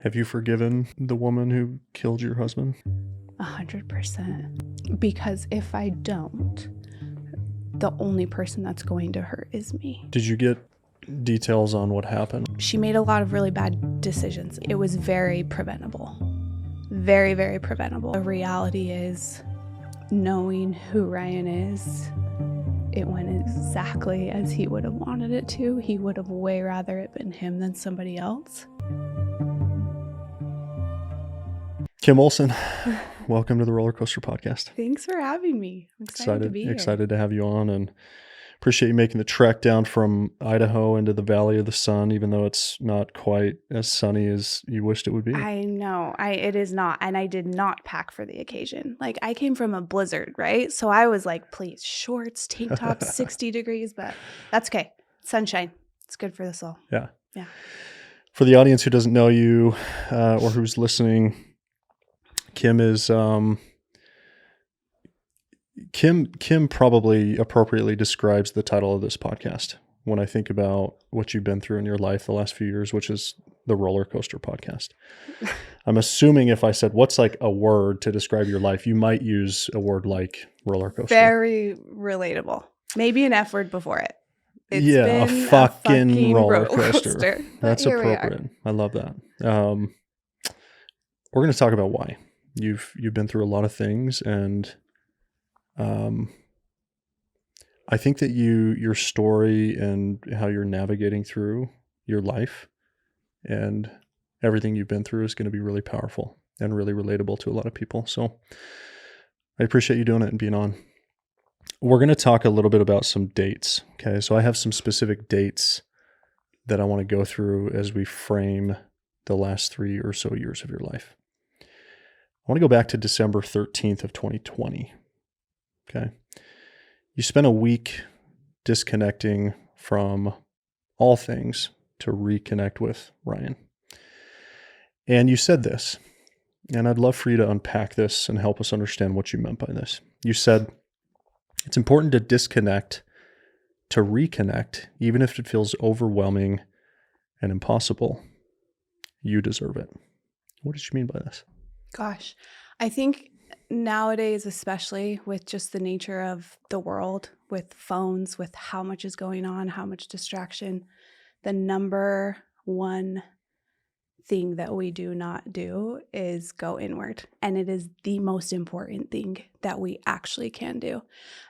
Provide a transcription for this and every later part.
Have you forgiven the woman who killed your husband? 100%. Because if I don't, the only person that's going to hurt is me. Did you get details on what happened? She made a lot of really bad decisions. It was very preventable. Very, very preventable. The reality is, knowing who Ryan is, it went exactly as he would have wanted it to. He would have way rather it been him than somebody else. Kim Olson, welcome to the Rollercoaster Podcast. Thanks for having me. I'm excited to be here. Excited to have you on, and appreciate you making the trek down from Idaho into the Valley of the Sun, even though it's not quite as sunny as you wished it would be. I know. It is not. And I did not pack for the occasion. Like, I came from a blizzard, right? So I was like, please, shorts, tank tops, 60 degrees, but that's okay. Sunshine. It's good for the soul. Yeah. Yeah. For the audience who doesn't know you or who's listening, Kim is Kim probably appropriately describes the title of this podcast when I think about what you've been through in your life the last few years, which is the Rollercoaster Podcast. I'm assuming if I said what's like a word to describe your life, you might use a word like roller coaster. Very relatable. Maybe an F word before it. It's a been fucking roller coaster. But That's here we are. appropriate. I love that. We're going to talk about why. You've been through a lot of things, and I think that your story and how you're navigating through your life and everything you've been through is going to be really powerful and really relatable to a lot of people. So I appreciate you doing it and being on. We're going to talk a little bit about some dates. Okay. So I have some specific dates that I want to go through as we frame the last 3 or so years of your life. I want to go back to December 13th of 2020. Okay. You spent a week disconnecting from all things to reconnect with Ryan. And you said this, and I'd love for you to unpack this and help us understand what you meant by this. You said, it's important to disconnect to reconnect, even if it feels overwhelming and impossible. You deserve it. What did you mean by this? Gosh, I think nowadays, especially with just the nature of the world, with phones, with how much is going on, how much distraction, the number one thing that we do not do is go inward. And it is the most important thing that we actually can do.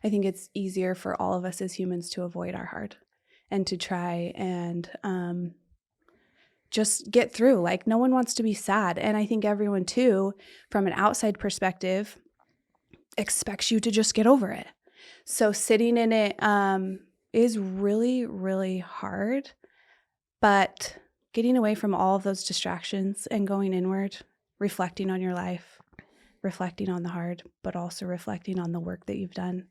I think it's easier for all of us as humans to avoid our heart and to try and just get through. Like, no one wants to be sad. And I think everyone too, from an outside perspective, expects you to just get over it. So sitting in it is really, really hard. But getting away from all of those distractions and going inward, reflecting on your life, reflecting on the hard, but also reflecting on the work that you've done,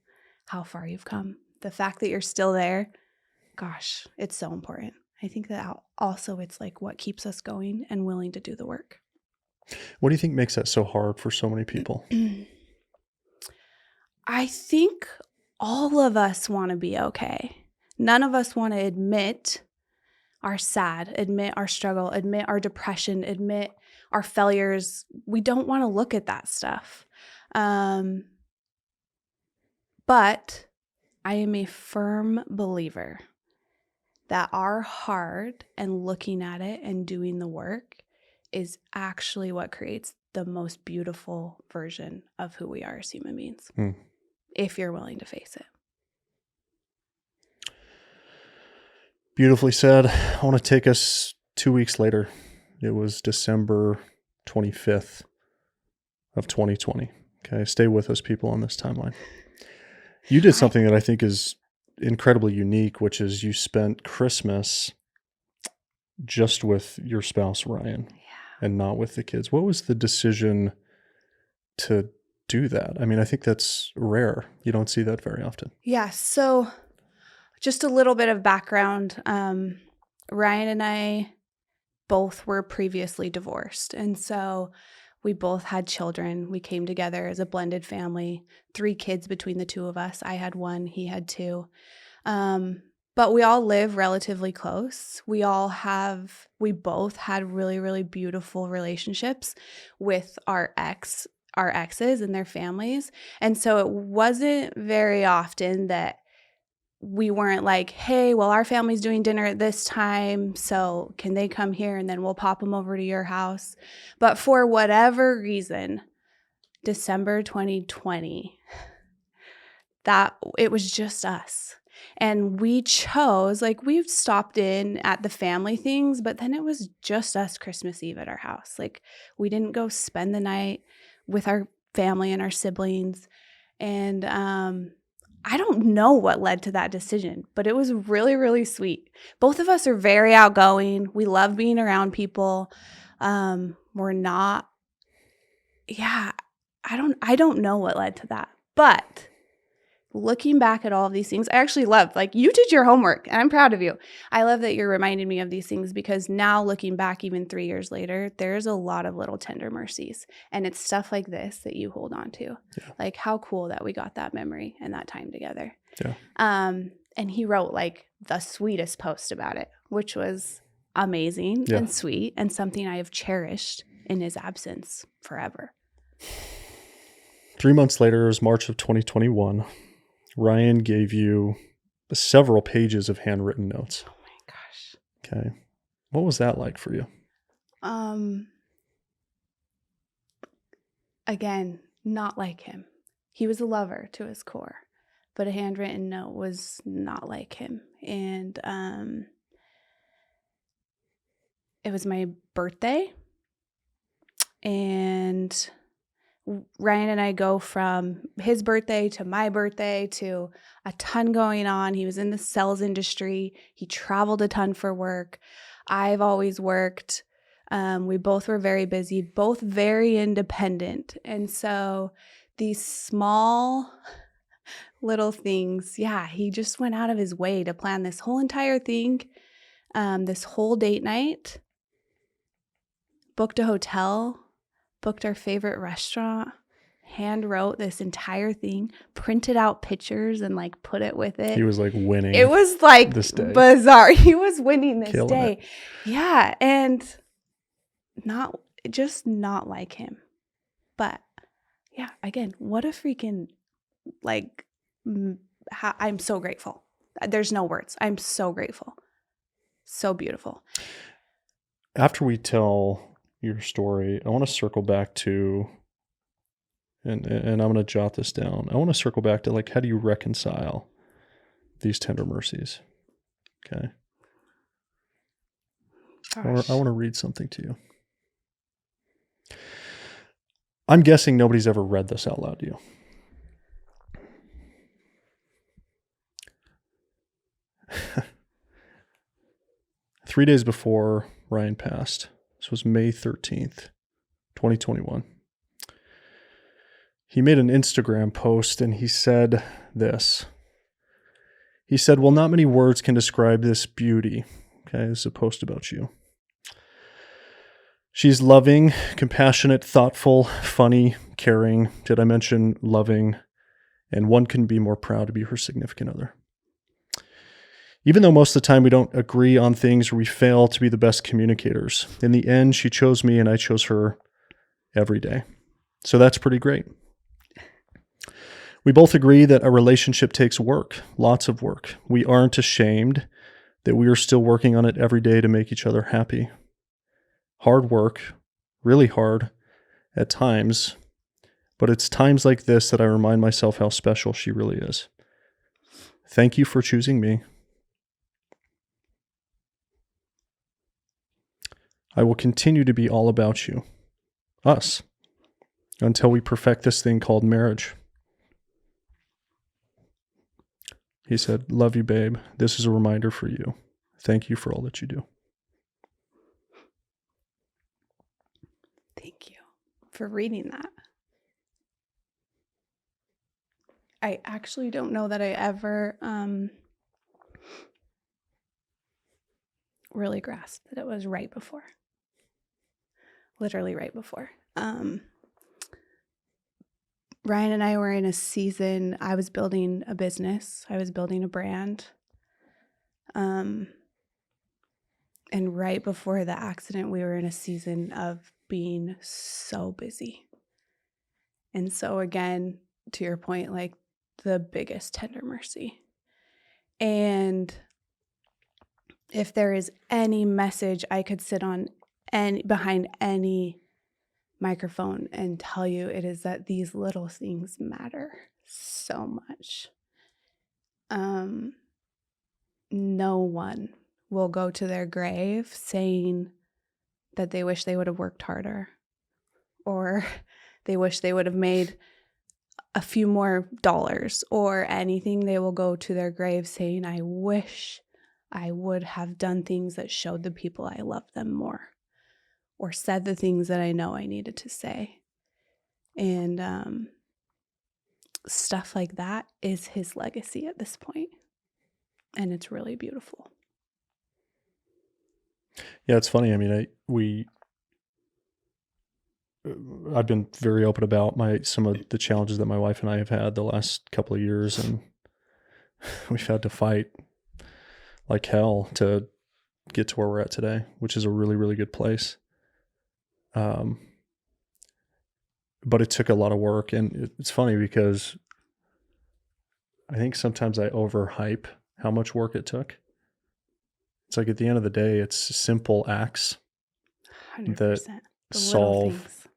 how far you've come. The fact that you're still there, gosh, it's so important. I think that also it's like what keeps us going and willing to do the work. What do you think makes that so hard for so many people? I think all of us want to be okay. None of us want to admit our sad, admit our struggle, admit our depression, admit our failures. We don't want to look at that stuff. But I am a firm believer that our heart and looking at it and doing the work is actually what creates the most beautiful version of who we are as human beings, if you're willing to face it. Beautifully said. I want to take us 2 weeks later. It was December 25th of 2020. Okay, stay with us, people, on this timeline. You did something that I think is incredibly unique, which is you spent Christmas just with your spouse, Ryan, and not with the kids. What was the decision to do that? I mean, I think that's rare. You don't see that very often. Yeah. So just a little bit of background. Ryan and I both were previously divorced. And so we both had children. We came together as a blended family, 3 kids between the two of us. I had 1, he had 2. but we all live relatively close. We both had really, really beautiful relationships with our exes and their families. And so it wasn't very often that we weren't like, hey, well, our family's doing dinner at this time, so can they come here and then we'll pop them over to your house. But for whatever reason, December 2020, that it was just us. And we chose, like, we've stopped in at the family things, but then it was just us Christmas Eve at our house. Like, we didn't go spend the night with our family and our siblings. And I don't know what led to that decision, but it was really, really sweet. Both of us are very outgoing. We love being around people. We're not, yeah, I don't know what led to that. But looking back at all of these things, I actually love, like, you did your homework and I'm proud of you. I love that you're reminding me of these things, because now looking back, even 3 years later, there's a lot of little tender mercies, and it's stuff like this that you hold on to. Yeah. Like, how cool that we got that memory and that time together. Yeah. And he wrote like the sweetest post about it, which was amazing and sweet, and something I have cherished in his absence forever. 3 months later, it was March of 2021. Ryan gave you several pages of handwritten notes. Oh my gosh. Okay. What was that like for you? Again, not like him. He was a lover to his core, but a handwritten note was not like him. And it was my birthday, and Ryan and I go from his birthday to my birthday to a ton going on. He was in the sales industry. He traveled a ton for work. I've always worked. We both were very busy, both very independent. And so these small little things, he just went out of his way to plan this whole entire thing, this whole date night, booked a hotel, booked our favorite restaurant, hand wrote this entire thing, printed out pictures and like put it with it. He was like winning. It was like this day. Bizarre. He was winning this Killing day. It. Yeah. And not like him. But yeah, again, what a freaking, like, I'm so grateful. There's no words. I'm so grateful. So beautiful. After we tell your story, I want to circle back to, and I'm going to jot this down. I want to circle back to, like, how do you reconcile these tender mercies? Okay. I want to read something to you. I'm guessing nobody's ever read this out loud to you. Three days before Ryan passed, this was May 13th, 2021. He made an Instagram post and he said this. He said, well, not many words can describe this beauty. Okay, this is a post about you. She's loving, compassionate, thoughtful, funny, caring. Did I mention loving? And one couldn't be more proud to be her significant other. Even though most of the time we don't agree on things or we fail to be the best communicators, in the end, she chose me and I chose her every day. So that's pretty great. We both agree that a relationship takes work, lots of work. We aren't ashamed that we are still working on it every day to make each other happy. Hard work, really hard at times, but it's times like this that I remind myself how special she really is. Thank you for choosing me. I will continue to be all about you, us, until we perfect this thing called marriage. He said, love you, babe. This is a reminder for you. Thank you for all that you do. Thank you for reading that. I actually don't know that I ever really grasped that it was right before. Literally right before. Ryan and I were in a season, I was building a business. I was building a brand. And right before the accident, we were in a season of being so busy. And so again, to your point, like the biggest tender mercy. And if there is any message I could sit on and behind any microphone and tell you, it is that these little things matter so much. No one will go to their grave saying that they wish they would have worked harder, or they wish they would have made a few more dollars or anything. They will go to their grave saying, I wish I would have done things that showed the people I love them more, or said the things that I know I needed to say. And stuff like that is his legacy at this point. And it's really beautiful. Yeah, it's funny. I mean, I've been very open about some of the challenges that my wife and I have had the last couple of years, and we've had to fight like hell to get to where we're at today, which is a really, really good place. But it took a lot of work, and it's funny because I think sometimes I overhype how much work it took. It's like at the end of the day, it's simple acts 100%. that solve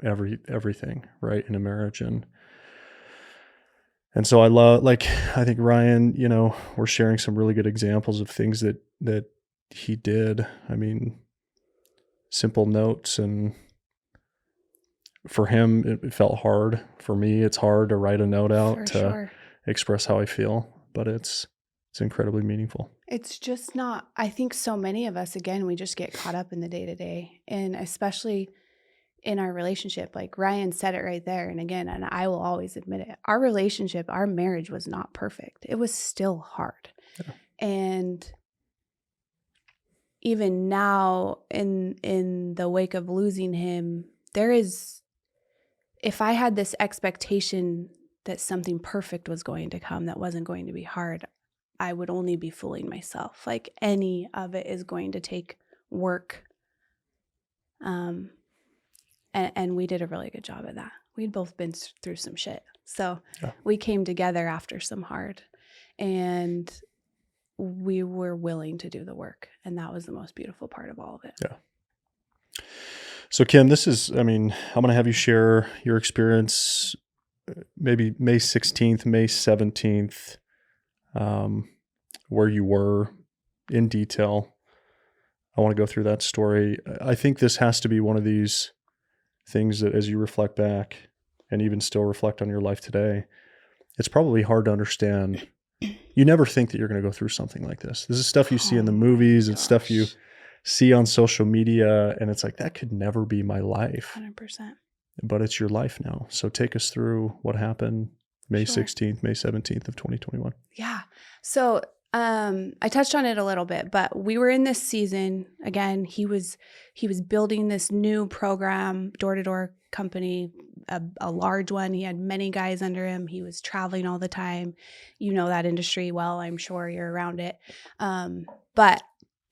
everything, right, in a marriage. And so I think Ryan, we're sharing some really good examples of things that he did. I mean, simple notes, and for him, it felt hard. For me, it's hard to write a note out to express how I feel, but it's incredibly meaningful. It's just not, I think so many of us, again, we just get caught up in the day-to-day, and especially in our relationship, like Ryan said it right there. And again, and I will always admit it, our relationship, our marriage was not perfect. It was still hard. Yeah. And even now in the wake of losing him, if I had this expectation that something perfect was going to come, that wasn't going to be hard, I would only be fooling myself. Like, any of it is going to take work. And we did a really good job of that. We'd both been through some shit. So we came together after some hard, and we were willing to do the work. And that was the most beautiful part of all of it. Yeah. So Kim, I'm going to have you share your experience, maybe May 16th, May 17th, where you were in detail. I want to go through that story. I think this has to be one of these things that, as you reflect back and even still reflect on your life today, it's probably hard to understand. You never think that you're going to go through something like this. This is stuff you see in the movies and stuff you see on social media, and it's like, that could never be my life. 100%. But it's your life now. So take us through what happened May 16th, May 17th of 2021. Yeah. So I touched on it a little bit, but we were in this season. Again, he was building this new program, door-to-door company, a large one. He had many guys under him. He was traveling all the time. You know that industry well. I'm sure you're around it. But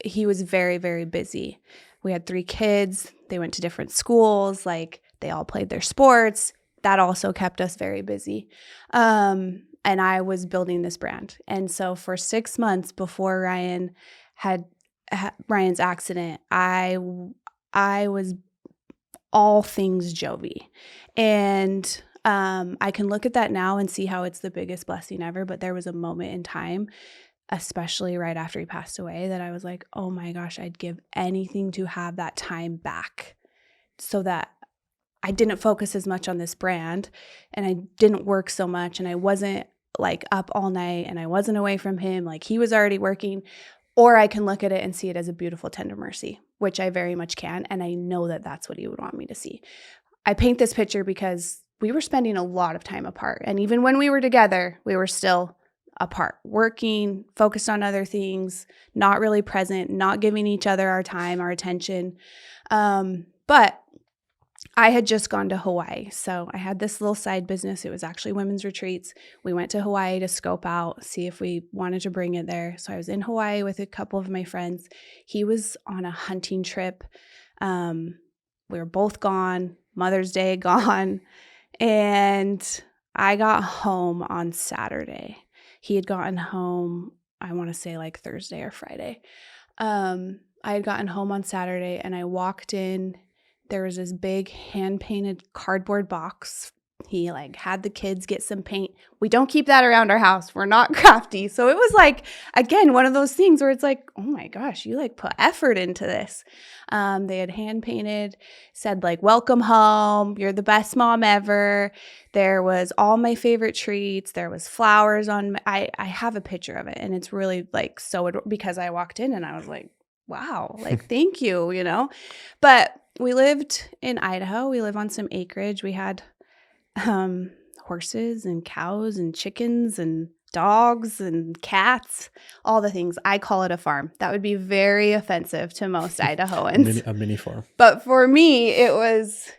he was very, very busy. We had 3 kids. They went to different schools. Like, they all played their sports. That also kept us very busy. And I was building this brand. And so for 6 months before Ryan had Ryan's accident, I was all things Jovi. And I can look at that now and see how it's the biggest blessing ever. But there was a moment in time, especially right after he passed away, that I was like, oh my gosh, I'd give anything to have that time back, so that I didn't focus as much on this brand, and I didn't work so much, and I wasn't like up all night, and I wasn't away from him. Like, he was already working. Or I can look at it and see it as a beautiful tender mercy, which I very much can. And I know that that's what he would want me to see. I paint this picture because we were spending a lot of time apart. And even when we were together, we were still apart, working, focused on other things, not really present, not giving each other our time, our attention. But I had just gone to Hawaii. So I had this little side business. It was actually women's retreats. We went to Hawaii to scope out, see if we wanted to bring it there. So I was in Hawaii with a couple of my friends. He was on a hunting trip. We were both gone, Mother's Day gone. And I got home on Saturday. He had gotten home, I want to say like Thursday or Friday. I had gotten home on Saturday and I walked in. There was this big hand-painted cardboard box. He like had the kids get some paint. We don't keep that around our house. We're not crafty. So it was like, again, one of those things where it's like, oh my gosh, you like put effort into this. They had hand-painted, said like, welcome home. You're the best mom ever. There was all my favorite treats. There was flowers on, I have a picture of it and it's really like, because I walked in and I was like, wow, like, thank you, you know, but we lived in Idaho. We live on some acreage. We had horses and cows and chickens and dogs and cats, all the things. I call it a farm. That would be very offensive to most Idahoans. A mini farm. But for me, it was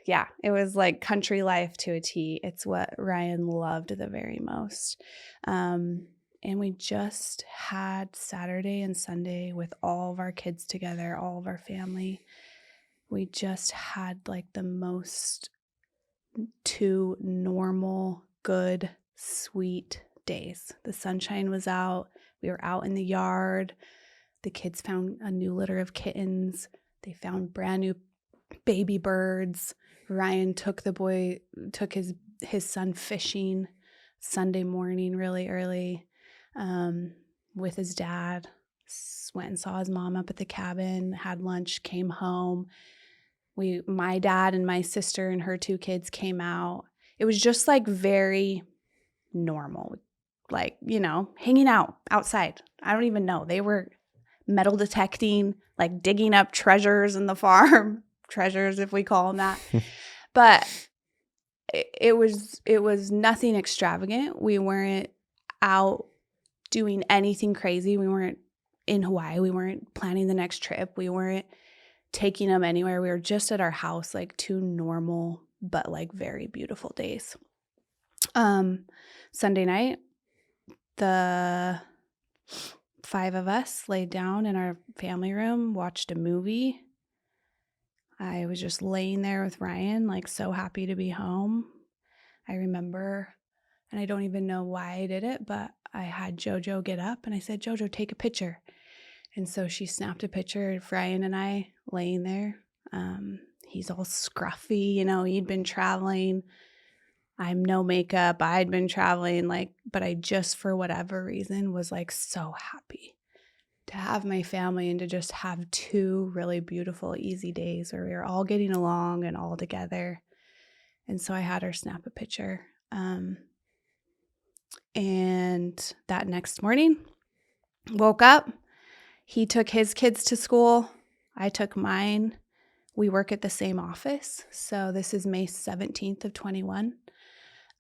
like country life to a T. It's what Ryan loved the very most. And we just had Saturday and Sunday with all of our kids together, all of our family. We just had like the most 2 normal, good, sweet days. The sunshine was out. We were out in the yard. The kids found a new litter of kittens. They found brand new baby birds. Ryan took his son fishing Sunday morning really early with his dad. Went and saw his mom up at the cabin, had lunch, came home. My dad and my sister and her 2 kids came out. It was just like very normal, like, you know, hanging out outside. I don't even know. They were metal detecting, like digging up treasures in the farm, treasures if we call them that. But it was nothing extravagant. We weren't out doing anything crazy. We weren't in Hawaii. We weren't planning the next trip. We weren't taking them anywhere. We were just at our house, like 2 normal but like very beautiful days. Sunday night, the 5 of us laid down in our family room, watched a movie. I was just laying there with Ryan, like so happy to be home. I remember, and I don't even know why I did it, but I had JoJo get up and I said, JoJo, take a picture. And so she snapped a picture of Ryan and I laying there. He's all scruffy, you know, he'd been traveling. I'm no makeup. I'd been traveling, but I just, for whatever reason, was like so happy to have my family and to just have 2 really beautiful, easy days where we were all getting along and all together. And so I had her snap a picture. And that next morning, woke up. He took his kids to school. I took mine. We work at the same office. So this is May 17th of 21.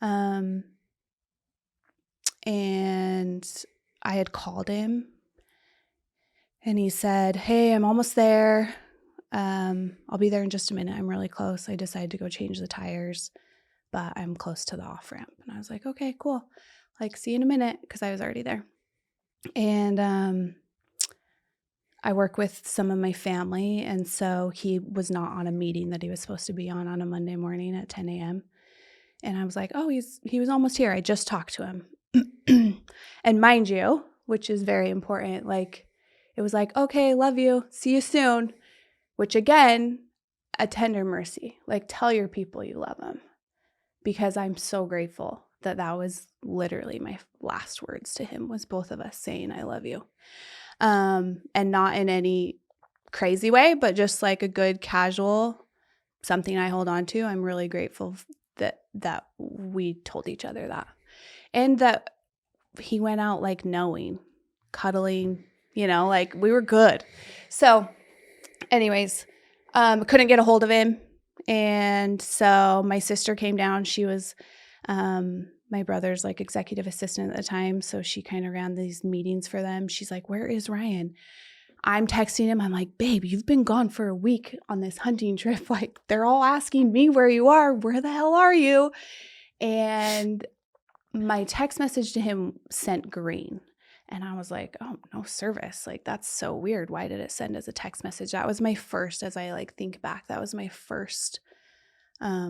And I had called him and he said, hey, I'm almost there. I'll be there in just a minute. I'm really close. I decided to go change the tires, but I'm close to the off ramp. And I was like, okay, cool. Like, see you in a minute, because I was already there. And I work with some of my family, and so he was not on a meeting that he was supposed to be on a Monday morning at 10 a.m. And I was like, oh, he was almost here. I just talked to him. And mind you, which is very important, like, it was like, okay, love you. See you soon. Which, again, a tender mercy. Like, tell your people you love them. Because I'm so grateful that was literally my last words to him, was both of us saying, I love you. And not in any crazy way, but just like a good casual, something I hold on to. I'm really grateful that we told each other that. And that he went out like knowing, cuddling, you know, like we were good. So anyways, couldn't get a hold of him. And so my sister came down. She was my brother's like executive assistant at the time. So she kind of ran these meetings for them. She's like, where is Ryan? I'm texting him. I'm like, babe, you've been gone for a week on this hunting trip. Like, they're all asking me where you are. Where the hell are you? And my text message to him sent green. And I was like, oh, no service. Like, that's so weird. Why did it send as a text message? That was my first, as I like think back, that was my first, I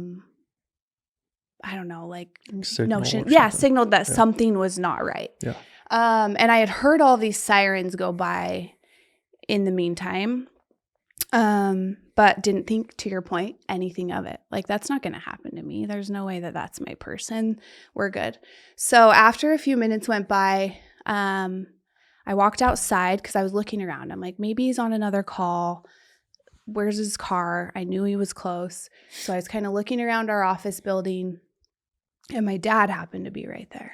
don't know, like Signal notion. or Yeah, something. signaled that Yeah. something was not right. Yeah. And I had heard all these sirens go by in the meantime, but didn't think, to your point, anything of it. Like, that's not going to happen to me. There's no way that that's my person. We're good. So after a few minutes went by, I walked outside because I was looking around. I'm like, maybe he's on another call. Where's his car? I knew he was close. So I was kind of looking around our office building, and my dad happened to be right there.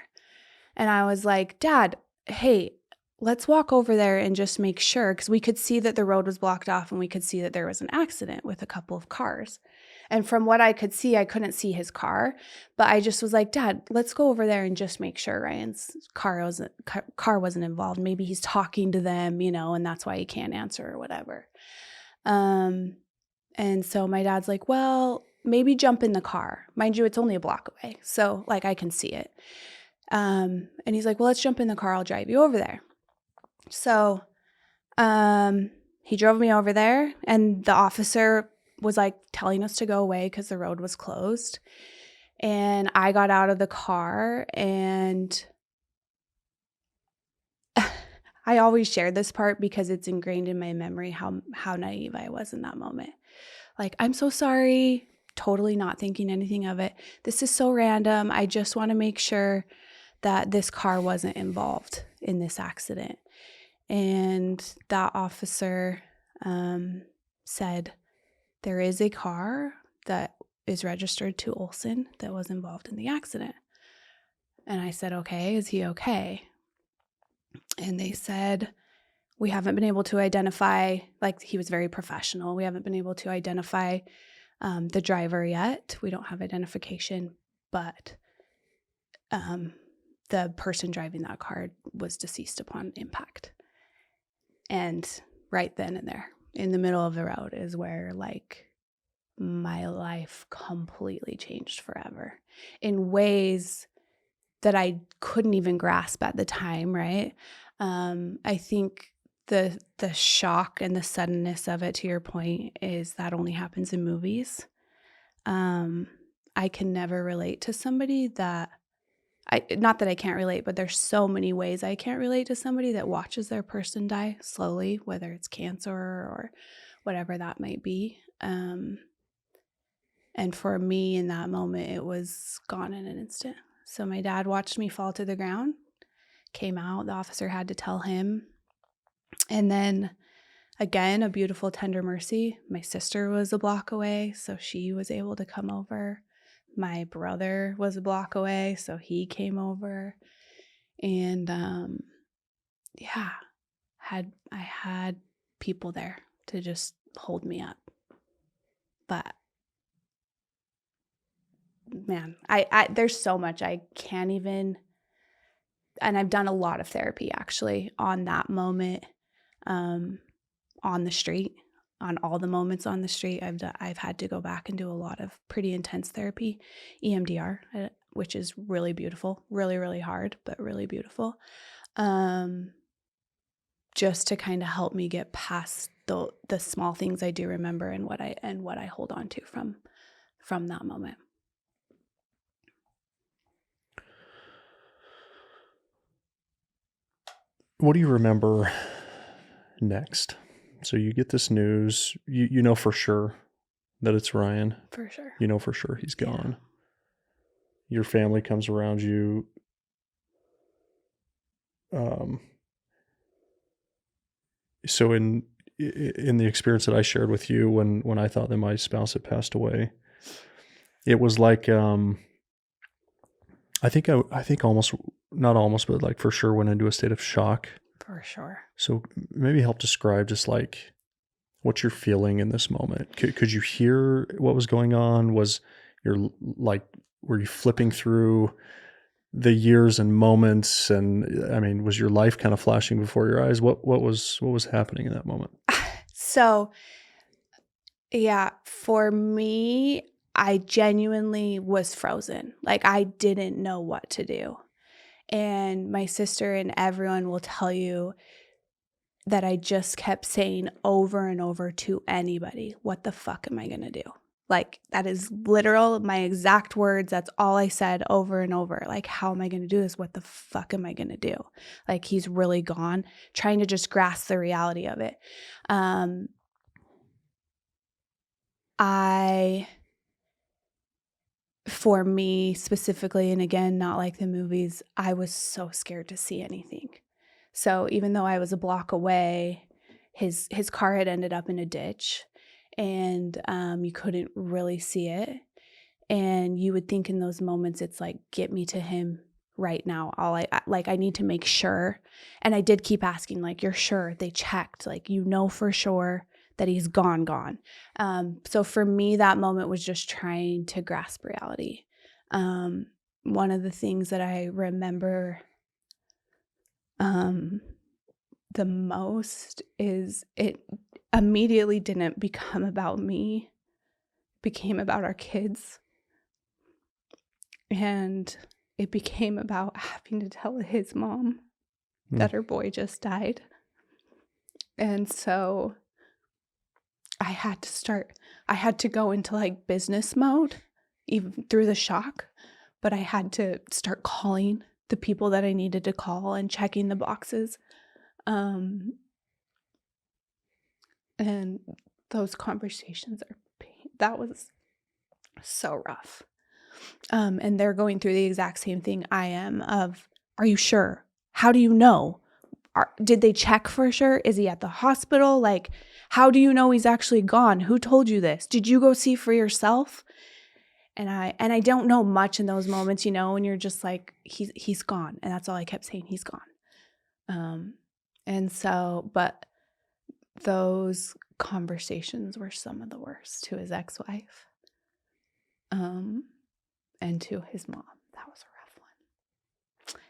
And I was like, Dad, hey, let's walk over there and just make sure, because we could see that the road was blocked off and we could see that there was an accident with a couple of cars. And from what I could see, I couldn't see his car, but I just was like, Dad, let's go over there and just make sure Ryan's car wasn't involved. Maybe he's talking to them, and that's why he can't answer or whatever. And so my dad's like, well, maybe jump in the car. Mind you, it's only a block away, so like I can see it. And he's like, well, let's jump in the car. I'll drive you over there. So he drove me over there, and the officer was like telling us to go away because the road was closed. And I got out of the car, and I always share this part because it's ingrained in my memory how naive I was in that moment. Like, I'm so sorry, totally not thinking anything of it. This is so random. I just want to make sure that this car wasn't involved in this accident. And that officer said, there is a car that is registered to Olson that was involved in the accident. And I said, okay, is he okay? And they said, we haven't been able to identify, like, he was very professional. We haven't been able to identify the driver yet. We don't have identification, but the person driving that car was deceased upon impact. And right then and there, in the middle of the road, is where, like, my life completely changed forever in ways that I couldn't even grasp at the time, right? I think the shock and the suddenness of it, to your point, is that only happens in movies. I can never relate to somebody that not that I can't relate, but there's so many ways I can't relate to somebody that watches their person die slowly, whether it's cancer or whatever that might be. And for me in that moment, it was gone in an instant. So my dad watched me fall to the ground, came out, the officer had to tell him. And then again, a beautiful tender mercy. My sister was a block away, so she was able to come over. My brother was a block away, so he came over. And I had people there to just hold me up. But man, I there's so much I can't even, and I've done a lot of therapy actually on that moment, on the street, on all the moments on the street. I've had to go back and do a lot of pretty intense therapy, EMDR, which is really beautiful, really, really hard, but really beautiful. Just to kind of help me get past the small things I do remember and what I hold on to from that moment. What do you remember next? So you get this news, you know for sure that it's Ryan. For sure. You know for sure he's gone. Yeah. Your family comes around you. So in the experience that I shared with you when I thought that my spouse had passed away, it was like I think almost, not almost, but like for sure went into a state of shock. For sure. So maybe help describe just like what you're feeling in this moment. Could you hear what was going on? Were you flipping through the years and moments, and I mean, was your life kind of flashing before your eyes? What was happening in that moment? So, yeah, for me, I genuinely was frozen. Like, I didn't know what to do. And my sister and everyone will tell you that I just kept saying over and over to anybody, what the fuck am I going to do? Like, that is literal, my exact words. That's all I said over and over. Like, how am I going to do this? What the fuck am I going to do? Like, he's really gone, trying to just grasp the reality of it. For me specifically, and again, not like the movies, I was so scared to see anything. So even though I was a block away, his car had ended up in a ditch, and you couldn't really see it. And you would think in those moments, it's like, get me to him right now. I need to make sure. And I did keep asking, like, you're sure? They checked, like, for sure that he's gone. So for me, that moment was just trying to grasp reality. One of the things that I remember the most is it immediately didn't become about me. It became about our kids. And it became about having to tell his mom that her boy just died. And so I had to go into like business mode, even through the shock, but I had to start calling the people that I needed to call and checking the boxes. And those conversations that was so rough. And they're going through the exact same thing I am of, are you sure? How do you know? Did they check for sure? Is he at the hospital? Like, how do you know he's actually gone? Who told you this? Did you go see for yourself? And I don't know much in those moments, when you're just like, he's gone. And that's all I kept saying, he's gone. And so, but those conversations were some of the worst, to his ex-wife, and to his mom. That was a rough one.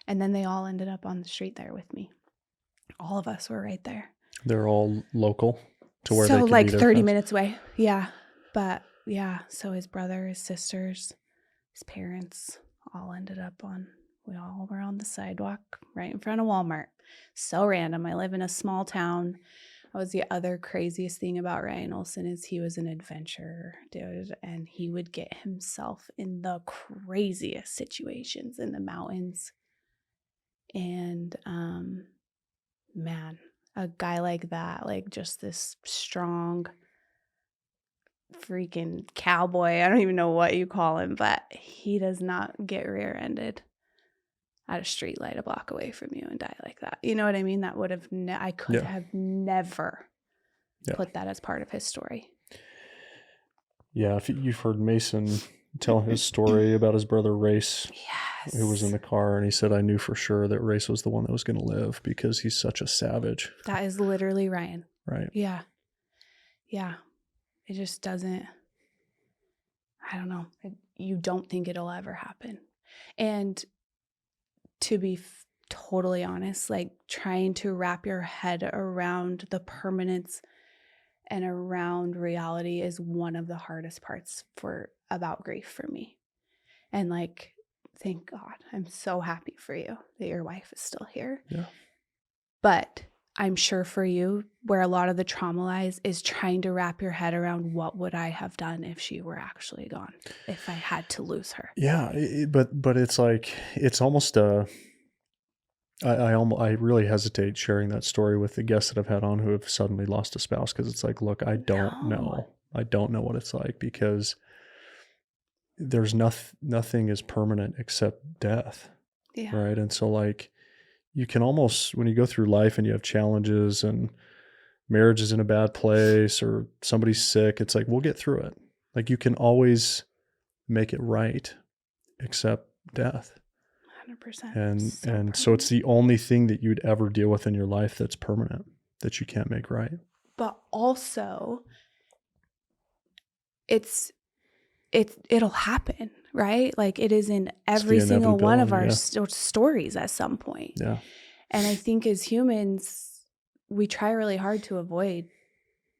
And then they all ended up on the street there with me. All of us were right there. They're all local to where they So could like be there 30 fast? minutes away. Yeah. But yeah, so his brother, his sisters, his parents all ended up we all were on the sidewalk right in front of Walmart. So random. I live in a small town. That was the other craziest thing about Ryan Olson is he was an adventurer, dude, and he would get himself in the craziest situations in the mountains. And man, a guy like that, like just this strong freaking cowboy, I don't even know what you call him, but he does not get rear-ended at a street light a block away from you and die like that. You know what I mean? That would have I could have never put that as part of his story. Yeah, if you've heard Mason tell his story about his brother Race, who was in the car, and he said, I knew for sure that Race was the one that was going to live because he's such a savage. That is literally Ryan. Right. Yeah. Yeah. It just doesn't, I don't know. You don't think it'll ever happen. And to be totally honest, like trying to wrap your head around the permanence and around reality is one of the hardest parts about grief for me. And like, thank God, I'm so happy for you that your wife is still here. Yeah. But I'm sure for you, where a lot of the trauma lies is trying to wrap your head around what would I have done if she were actually gone, if I had to lose her. Yeah, but it's like, it's almost I really hesitate sharing that story with the guests that I've had on who have suddenly lost a spouse, because it's like, look, I don't know. I don't know what it's like, because there's nothing is permanent except death. Yeah. Right. And so like, you can almost, when you go through life and you have challenges and marriage is in a bad place or somebody's sick, it's like, we'll get through it. Like, you can always make it right except death. 100%. And so it's the only thing that you'd ever deal with in your life that's permanent, that you can't make right. But also it'll happen, right? Like it is in It's every the single one of inevitability. our stories at some point. Yeah. And I think as humans, we try really hard to avoid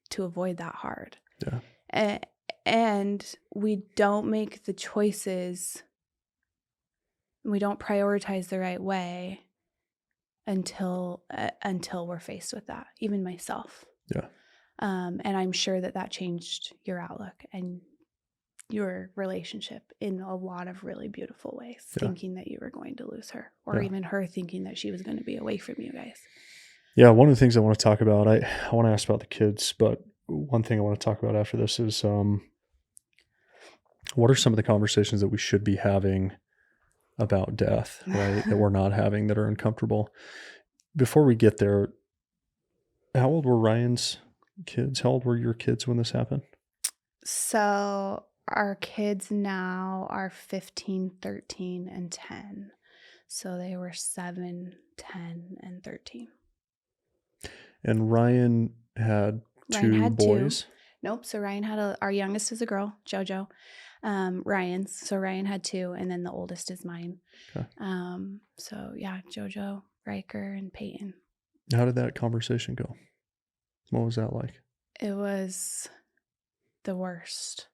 that hard. Yeah. And we don't make the choices, we don't prioritize the right way until we're faced with that, even myself. Yeah. And I'm sure that changed your outlook and your relationship in a lot of really beautiful ways, Yeah. thinking that you were going to lose her, or Yeah. even her thinking that she was going to be away from you guys. Yeah. One of the things I want to talk about, I want to ask about the kids, but one thing I want to talk about after this is what are some of the conversations that we should be having about death, right? That we're not having, that are uncomfortable. Before we get there, how old were Ryan's kids? How old were your kids when this happened? So our kids now are 15, 13, and 10. So they were 7, 10, and 13. And Ryan had two boys. Nope. So Ryan had our youngest is a girl, JoJo. Ryan's. So Ryan had 2, and then the oldest is mine. Okay. So yeah, JoJo, Riker, and Peyton. How did that conversation go? What was that like? It was the worst.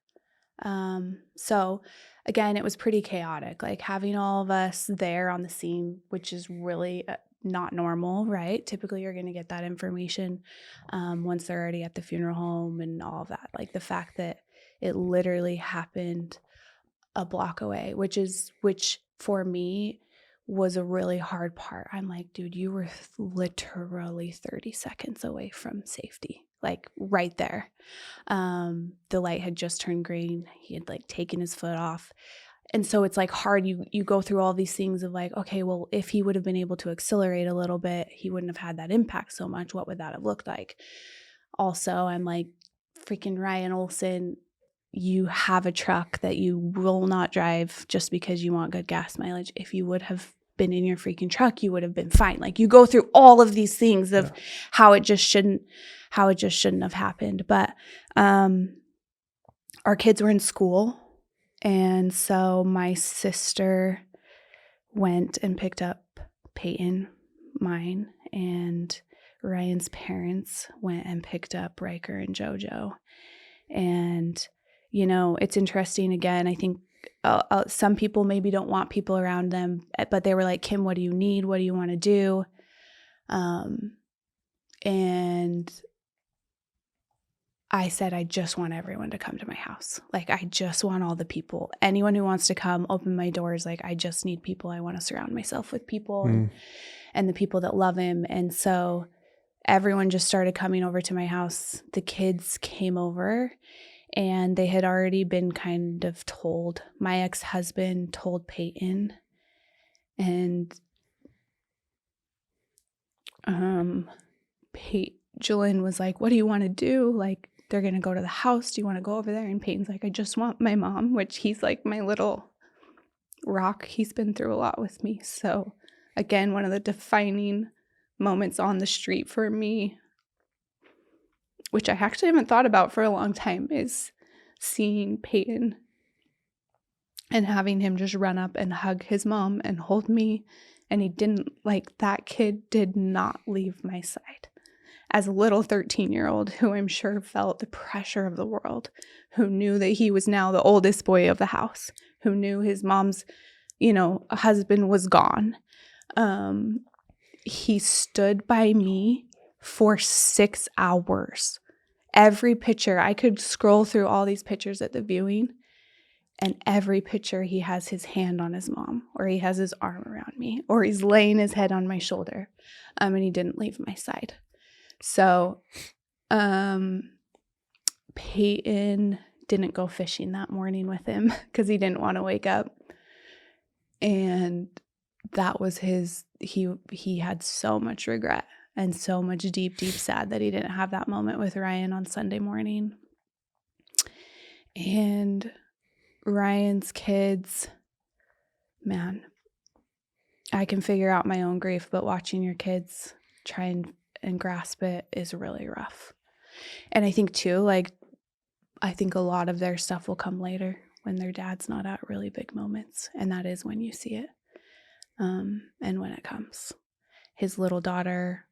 So again, it was pretty chaotic, like having all of us there on the scene, which is really not normal, right? Typically you're going to get that information once they're already at the funeral home and all of that. Like the fact that it literally happened a block away, which for me was a really hard part. I'm like, dude, you were literally 30 seconds away from safety, like right there. The light had just turned green. He had like taken his foot off. And so it's like hard. You go through all these things of like, okay, well, if he would have been able to accelerate a little bit, he wouldn't have had that impact so much. What would that have looked like? Also, I'm like, freaking Ryan Olsen, you have a truck that you will not drive just because you want good gas mileage. If you would have been in your freaking truck, you would have been fine. Like you go through all of these things of how it just shouldn't have happened. But our kids were in school. And so my sister went and picked up Peyton, mine, and Ryan's parents went and picked up Riker and JoJo. And you know, it's interesting. Again, I think some people maybe don't want people around them, but they were like, Kim, what do you need? What do you want to do? And I said, I just want everyone to come to my house. Like, I just want all the people, anyone who wants to come, open my doors. Like, I just need people. I want to surround myself with people and the people that love him. And so everyone just started coming over to my house. The kids came over. And they had already been kind of told. My ex-husband told Peyton, and Jillian was like, what do you want to do? Like, they're going to go to the house. Do you want to go over there? And Peyton's like, I just want my mom, which he's like my little rock. He's been through a lot with me. So again, one of the defining moments on the street for me, which I actually haven't thought about for a long time, is seeing Peyton and having him just run up and hug his mom and hold me. And he didn't, like, that kid did not leave my side. As a little 13-year-old who I'm sure felt the pressure of the world, who knew that he was now the oldest boy of the house, who knew his mom's, husband was gone. He stood by me for 6 hours. Every picture, I could scroll through all these pictures at the viewing, and every picture he has his hand on his mom, or he has his arm around me, or he's laying his head on my shoulder, and he didn't leave my side. So Peyton didn't go fishing that morning with him because he didn't want to wake up. And that was he had so much regret and so much deep, deep sad that he didn't have that moment with Ryan on Sunday morning. And Ryan's kids, man, I can figure out my own grief, but watching your kids try and grasp it is really rough. And I think too, I think a lot of their stuff will come later. when their dad's not at really big moments. And that is when you see it. And when it comes. His little daughter,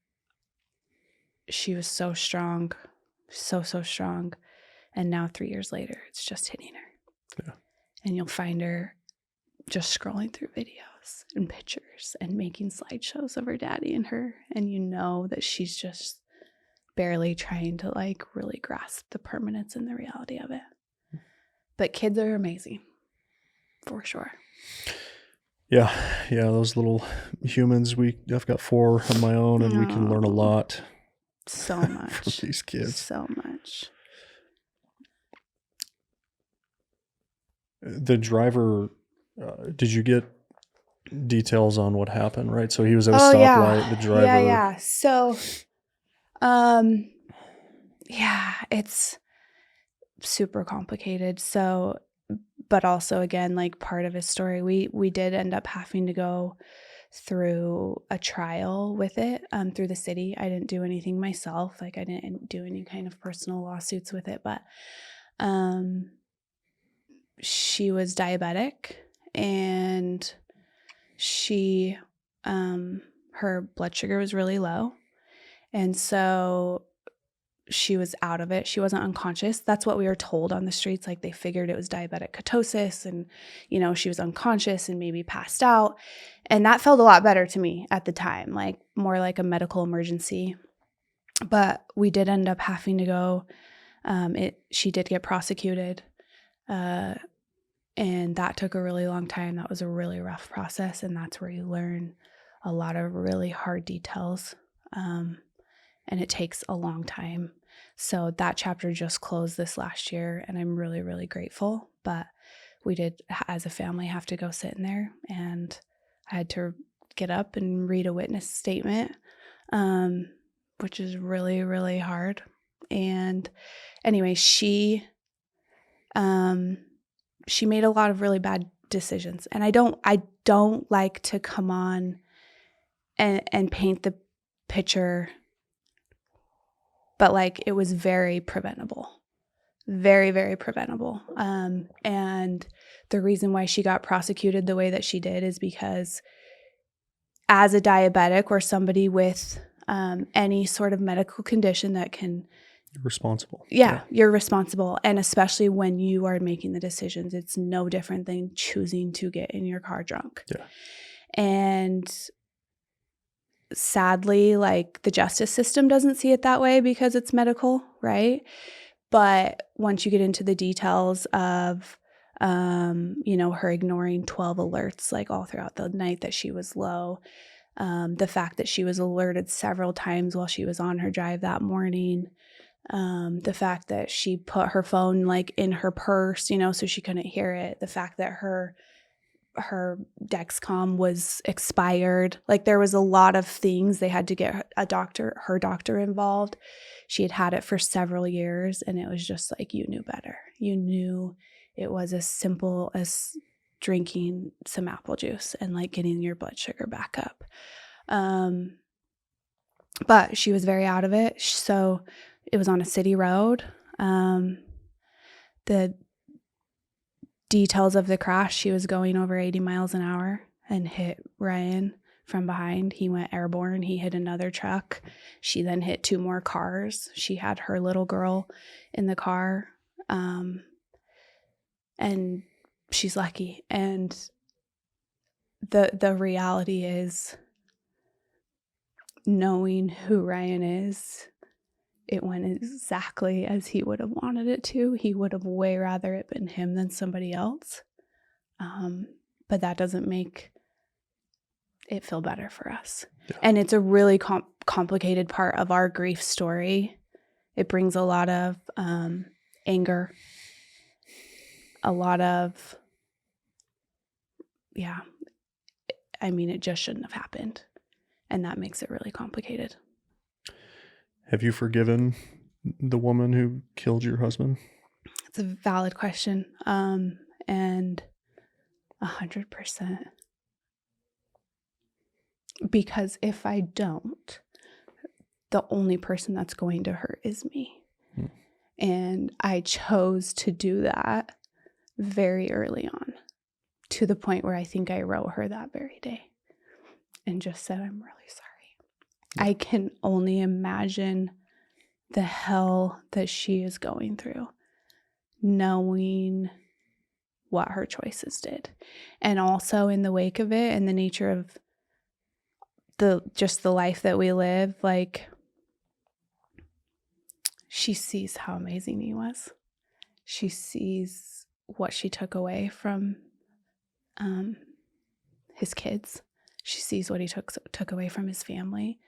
she was so strong, so strong. And now 3 years later, it's just hitting her. Yeah. And you'll find her just scrolling through videos and pictures and making slideshows of her daddy and her. And you know that she's just barely trying to like really grasp the permanence and the reality of it. But kids are amazing, for sure. Yeah, those little humans. I've got 4 of my own, and we can learn a lot. So much from these kids. So much. The driver, did you get details on what happened? Right, so he was at a stoplight. The driver. Yeah. So, yeah, it's super complicated. So, but also again, like part of his story, we did end up having to go through a trial with it through the city. I didn't do anything myself. Like I didn't do any kind of personal lawsuits with it, but she was diabetic and she her blood sugar was really low. And so she was out of it. She wasn't unconscious. That's what we were told on the streets. Like they figured it was diabetic ketosis and, she was unconscious and maybe passed out. And that felt a lot better to me at the time, like more like a medical emergency. But we did end up having to go. She did get prosecuted. And that took a really long time. That was a really rough process. And that's where you learn a lot of really hard details. And it takes a long time. So that chapter just closed this last year, and I'm really, really grateful. But we did, as a family, have to go sit in there, and I had to get up and read a witness statement, which is really, really hard. And anyway, she made a lot of really bad decisions, and I don't like to come on and paint the picture. But like it was very preventable, very, very preventable. And the reason why she got prosecuted the way that she did is because as a diabetic or somebody with any sort of medical condition that can... You're responsible. Yeah, you're responsible. And especially when you are making the decisions, it's no different than choosing to get in your car drunk. Yeah. And sadly, like the justice system doesn't see it that way because it's medical, right? But once you get into the details of, her ignoring 12 alerts like all throughout the night that she was low, the fact that she was alerted several times while she was on her drive that morning, the fact that she put her phone like in her purse, so she couldn't hear it, the fact that her Dexcom was expired. Like there was a lot of things. They had to get her doctor involved. She had it for several years, and it was just like, you knew better. You knew it was as simple as drinking some apple juice and like getting your blood sugar back up. But she was very out of it. So it was on a city road. The details of the crash, she was going over 80 miles an hour and hit Ryan from behind. He went airborne. He hit another truck. She then hit 2 more cars. She had her little girl in the car. And she's lucky. And the reality is, knowing who Ryan is, it went exactly as he would have wanted it to. He would have way rather it been him than somebody else. But that doesn't make it feel better for us. Yeah. And it's a really complicated part of our grief story. It brings a lot of anger, a lot of, it just shouldn't have happened. And that makes it really complicated. Have you forgiven the woman who killed your husband? It's a valid question. And 100%. Because if I don't, the only person that's going to hurt is me. And I chose to do that very early on, to the point where I think I wrote her that very day and just said, I'm really sorry. I can only imagine the hell that she is going through, knowing what her choices did. And also in the wake of it and the nature of the life that we live, like, she sees how amazing he was. She sees what she took away from his kids. She sees what he took away from his family.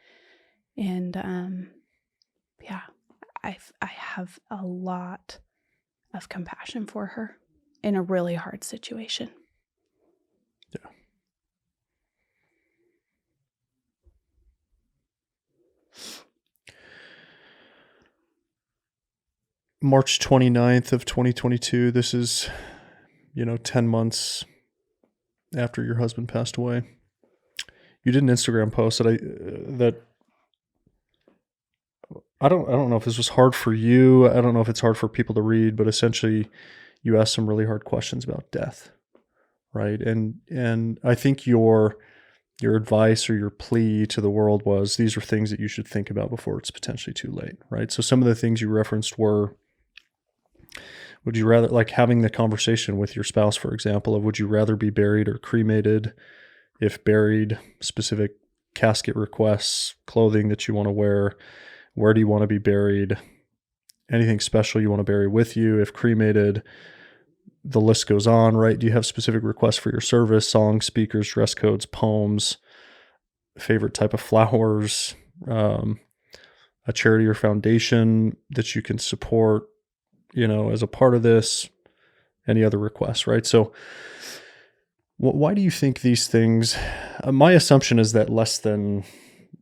And I have a lot of compassion for her in a really hard situation. Yeah. March 29th of 2022. This is, 10 months after your husband passed away. You did an Instagram post that I don't know if this was hard for you. I don't know if it's hard for people to read, but essentially you asked some really hard questions about death, right? And I think your advice or your plea to the world was, these are things that you should think about before it's potentially too late, right? So some of the things you referenced were, would you rather, like having the conversation with your spouse, for example, of would you rather be buried or cremated? If buried, specific casket requests, clothing that you want to wear, where do you want to be buried? Anything special you want to bury with you? If cremated, the list goes on, right? Do you have specific requests for your service, songs, speakers, dress codes, poems, favorite type of flowers, a charity or foundation that you can support, as a part of this, any other requests, right? So why do you think these things, my assumption is that less than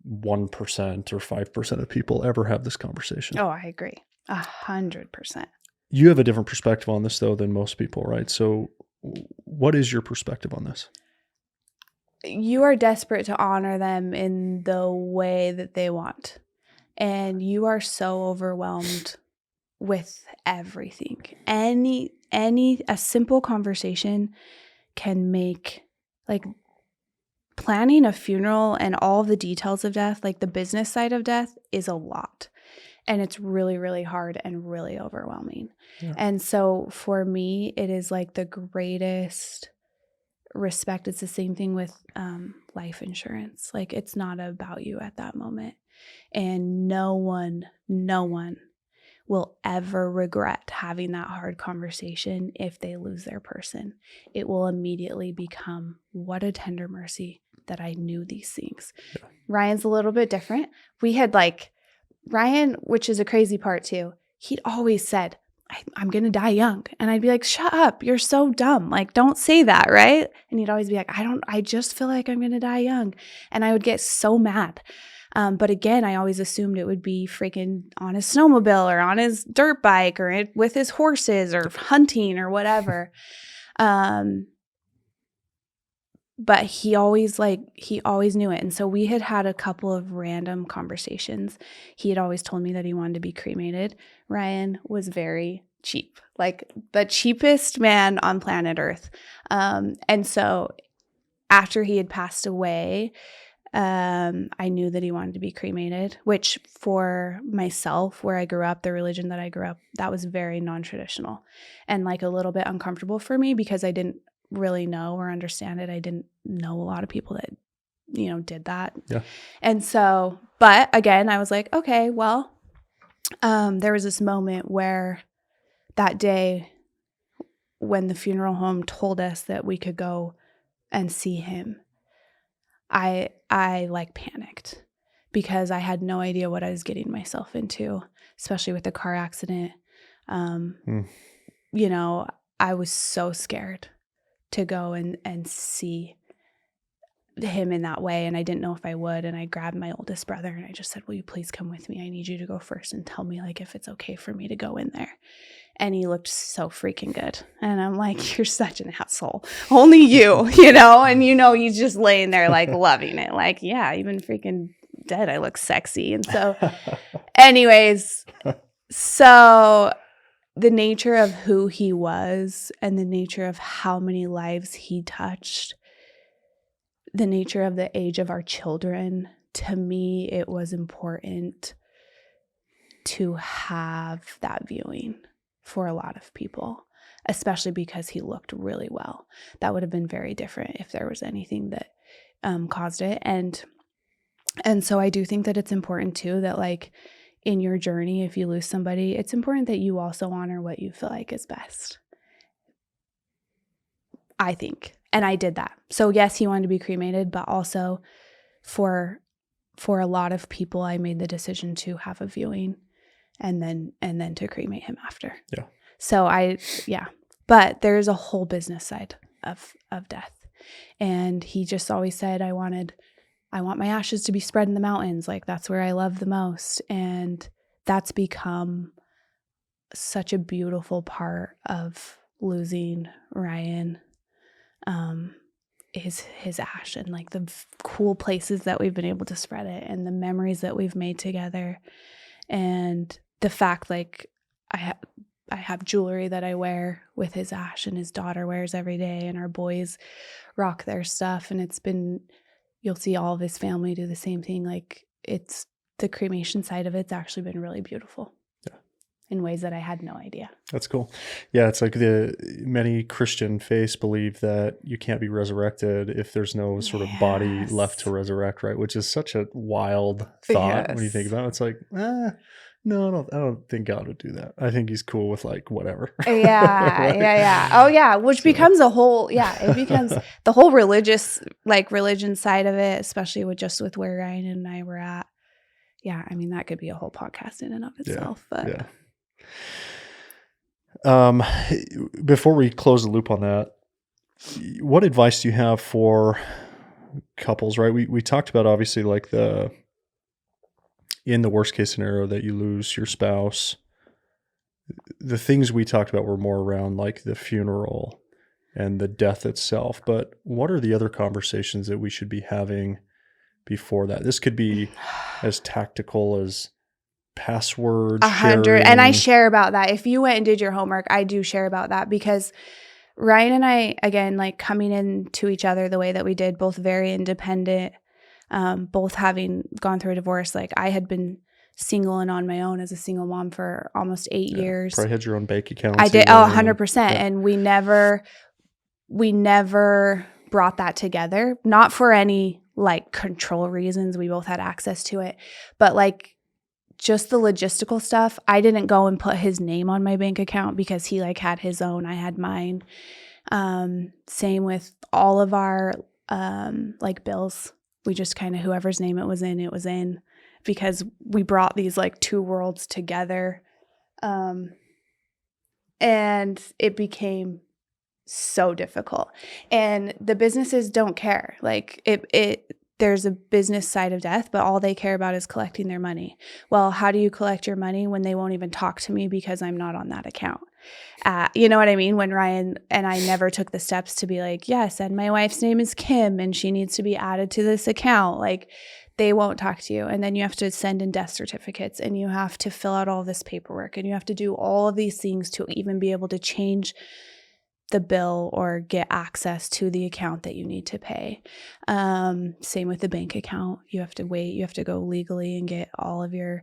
1% or 5% of people ever have this conversation. Oh, I agree. 100%. You have a different perspective on this though than most people, right? So what is your perspective on this? You are desperate to honor them in the way that they want. And you are so overwhelmed with everything. A simple conversation can make, like, planning a funeral and all the details of death, like the business side of death, is a lot. And it's really, really hard and really overwhelming. Yeah. And so for me, it is like the greatest respect. It's the same thing with life insurance. Like, it's not about you at that moment. And no one will ever regret having that hard conversation if they lose their person. It will immediately become, what a tender mercy that I knew these things. Yeah. Ryan's a little bit different. We had Ryan, which is a crazy part too, he'd always said, I'm going to die young. And I'd be like, shut up. You're so dumb. Like, don't say that. Right. And he'd always be like, I just feel like I'm going to die young. And I would get so mad. But again, I always assumed it would be freaking on his snowmobile or on his dirt bike or with his horses or hunting or whatever. But he always knew it. And so we had a couple of random conversations. He had always told me that he wanted to be cremated. Ryan was very cheap, like the cheapest man on planet Earth. And so after he had passed away, I knew that he wanted to be cremated, which for myself, where I grew up, the religion that I grew up, that was very non-traditional and like a little bit uncomfortable for me because I didn't really know or understand it. I didn't know a lot of people that, did that. Yeah. And so, but again, I was like, okay, well, there was this moment where that day when the funeral home told us that we could go and see him, I panicked because I had no idea what I was getting myself into, especially with the car accident. I was so scared to go and see him in that way. And I didn't know if I would. And I grabbed my oldest brother and I just said, will you please come with me? I need you to go first and tell me if it's okay for me to go in there. And he looked so freaking good. And I'm like, you're such an asshole. Only you, and he's just laying there loving it. Like, yeah, even freaking dead, I look sexy. And so anyways, so the nature of who he was and the nature of how many lives he touched, the nature of the age of our children, to me, it was important to have that viewing for a lot of people, especially because he looked really well. That would have been very different if there was anything that caused it. And so I do think that it's important too that like in your journey, if you lose somebody, it's important that you also honor what you feel like is best. I think. And I did that. So yes, he wanted to be cremated, but also for a lot of people, I made the decision to have a viewing and then to cremate him after. Yeah. So but there's a whole business side of death. And he just always said, I want my ashes to be spread in the mountains. Like that's where I love the most. And that's become such a beautiful part of losing Ryan, is his ash and like the cool places that we've been able to spread it and the memories that we've made together. And the fact like I have jewelry that I wear with his ash and his daughter wears every day and our boys rock their stuff. And you'll see all of his family do the same thing. Like it's the cremation side of it's actually been really beautiful. Yeah. In ways that I had no idea. That's cool. Yeah. It's like many Christian faiths believe that you can't be resurrected if there's no sort of body left to resurrect, right? Which is such a wild thought when you think about it. It's like, no, I don't think God would do that. I think he's cool with like whatever. Yeah, right? Yeah. Oh yeah, which becomes it becomes the whole religion side of it, especially with where Ryan and I were at. Yeah, I mean that could be a whole podcast in and of itself. Yeah. Before we close the loop on that, what advice do you have for couples, right? We talked about obviously like in the worst case scenario that you lose your spouse, the things we talked about were more around like the funeral and the death itself. But what are the other conversations that we should be having before that? This could be as tactical as password 100. sharing. And I share about that. If you went and did your homework, I do share about that because Ryan and I, again, like coming into each other the way that we did, both very independent, both having gone through a divorce. Like I had been single and on my own as a single mom for almost 8 years. Probably had your own bank account. I did. 100%. Yeah. And we never brought that together, not for any like control reasons. We both had access to it, but like just the logistical stuff. I didn't go and put his name on my bank account because he like had his own, I had mine. Same with all of our like bills. We just kind of whoever's name it was in because we brought these like two worlds together. And it became so difficult. And the businesses don't care. Like there's a business side of death, but all they care about is collecting their money. Well, how do you collect your money when they won't even talk to me because I'm not on that account? You know what I mean? When Ryan and I never took the steps to be like, yes, and my wife's name is Kim and she needs to be added to this account. Like they won't talk to you. And then you have to send in death certificates and you have to fill out all this paperwork and you have to do all of these things to even be able to change the bill or get access to the account that you need to pay. Same with the bank account. You have to wait. You have to go legally and get all of your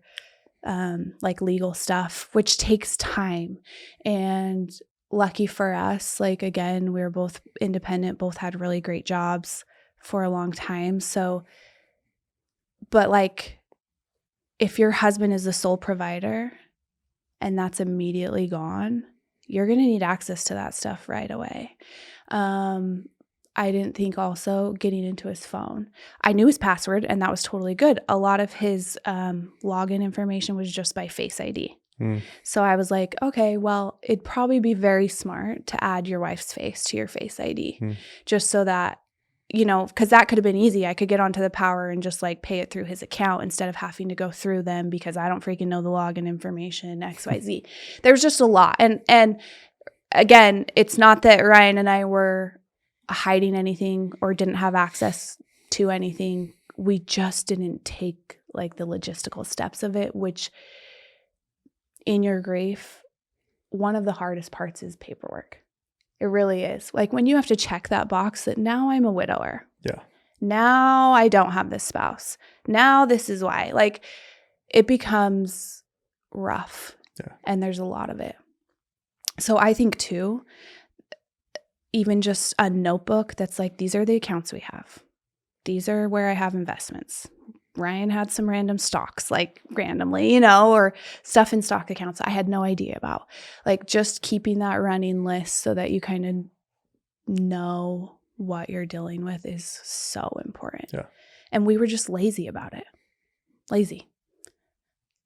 like legal stuff, which takes time. And lucky for us, like again, we were both independent, both had really great jobs for a long time. So, but like if your husband is the sole provider and that's immediately gone, you're going to need access to that stuff right away. I didn't think also getting into his phone. I knew his password and that was totally good. A lot of his login information was just by Face ID. So I was like, okay, well, it'd probably be very smart to add your wife's face to your Face ID just so that, you know, because that could have been easy. I could get onto the power and just like pay it through his account instead of having to go through them because I don't freaking know the login information, XYZ. There's just a lot. And again, it's not that Ryan and I were hiding anything or didn't have access to anything. We just didn't take like the logistical steps of it, which in your grief, one of the hardest parts is paperwork. It really is. Like when you have to check that box that now I'm a widower. Yeah. Now I don't have this spouse. Now this is why. Like it becomes rough. Yeah. And there's a lot of it. So I think too, even just a notebook that's like, these are the accounts we have. These are where I have investments. Ryan had some random stocks, like randomly, or stuff in stock accounts I had no idea about. Like just keeping that running list so that you kind of know what you're dealing with is so important. Yeah. And we were just lazy about it. Lazy.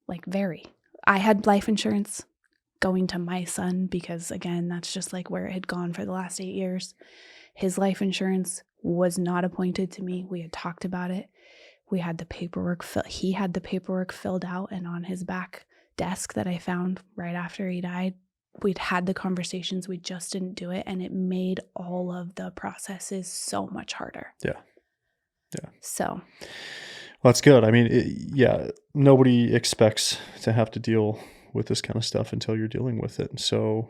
Like very. I had life insurance going to my son because, again, that's just like where it had gone for the last 8 years. His life insurance was not appointed to me. We had talked about it. We had the paperwork. He had the paperwork filled out and on his back desk that I found right after he died. We'd had the conversations. We just didn't do it. And it made all of the processes so much harder. Yeah. Yeah. So. Well, that's good. I mean, nobody expects to have to deal with this kind of stuff until you're dealing with it. And so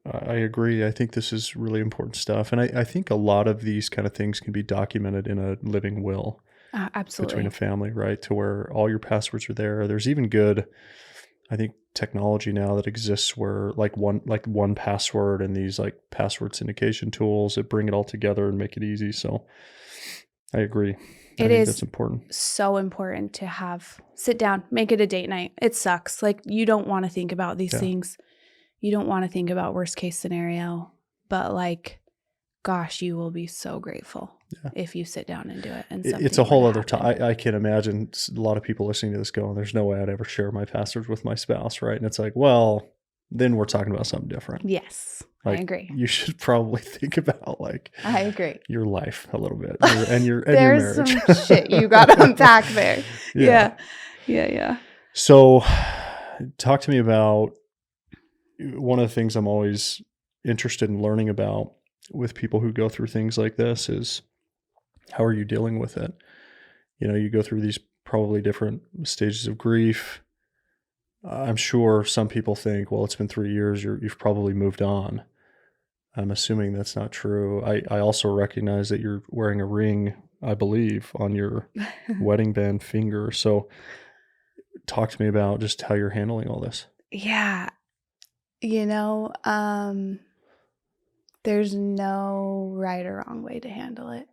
I agree. I think this is really important stuff. And I think a lot of these kind of things can be documented in a living will. Absolutely. Between a family, right? To where all your passwords are there. There's even good, I think, technology now that exists where like one password and these like password syndication tools that bring it all together and make it easy. So I agree. I think that's important. So important to sit down, make it a date night. It sucks. Like you don't want to think about these things. You don't want to think about worst case scenario, but like, gosh, you will be so grateful if you sit down and do it. And it's a whole other time. I can imagine a lot of people listening to this going, there's no way I'd ever share my passwords with my spouse, right? And it's like, well, then we're talking about something different. Yes, like, I agree. You should probably think about like I agree. your life a little bit and your There's marriage. some shit you got to unpack there. Yeah. So talk to me about one of the things I'm always interested in learning about with people who go through things like this is how are you dealing with it? You go through these probably different stages of grief. I'm sure some people think, well, it's been 3 years. You've probably moved on. I'm assuming that's not true. I also recognize that you're wearing a ring, I believe, on your wedding band finger. So talk to me about just how you're handling all this. Yeah. There's no right or wrong way to handle it.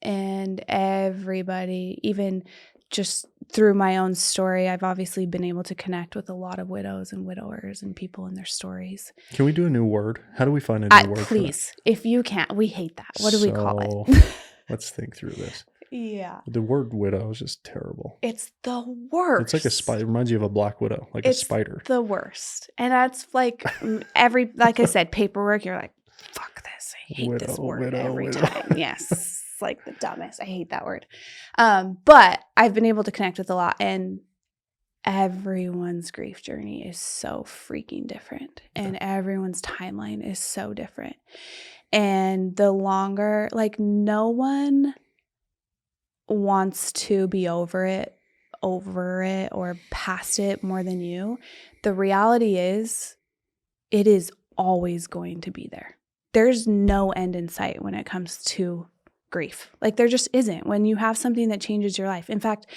And everybody, even just through my own story, I've obviously been able to connect with a lot of widows and widowers and people and their stories. Can we do a new word? How do we find a new word? Please, if you can't, we hate that. What do we call it? Let's think through this. Yeah. The word widow is just terrible. It's the worst. It's like a spider. It reminds you of a black widow, like a spider. The worst. And that's like like I said, paperwork, you're like, fuck this. I hate this word every time. Yes. It's like the dumbest. I hate that word. But I've been able to connect with a lot, and everyone's grief journey is so freaking different. And everyone's timeline is so different. And the longer, like no one wants to be over it or past it more than you. The reality is it is always going to be there. There's no end in sight when it comes to grief. Like there just isn't. When you have something that changes your life. In fact,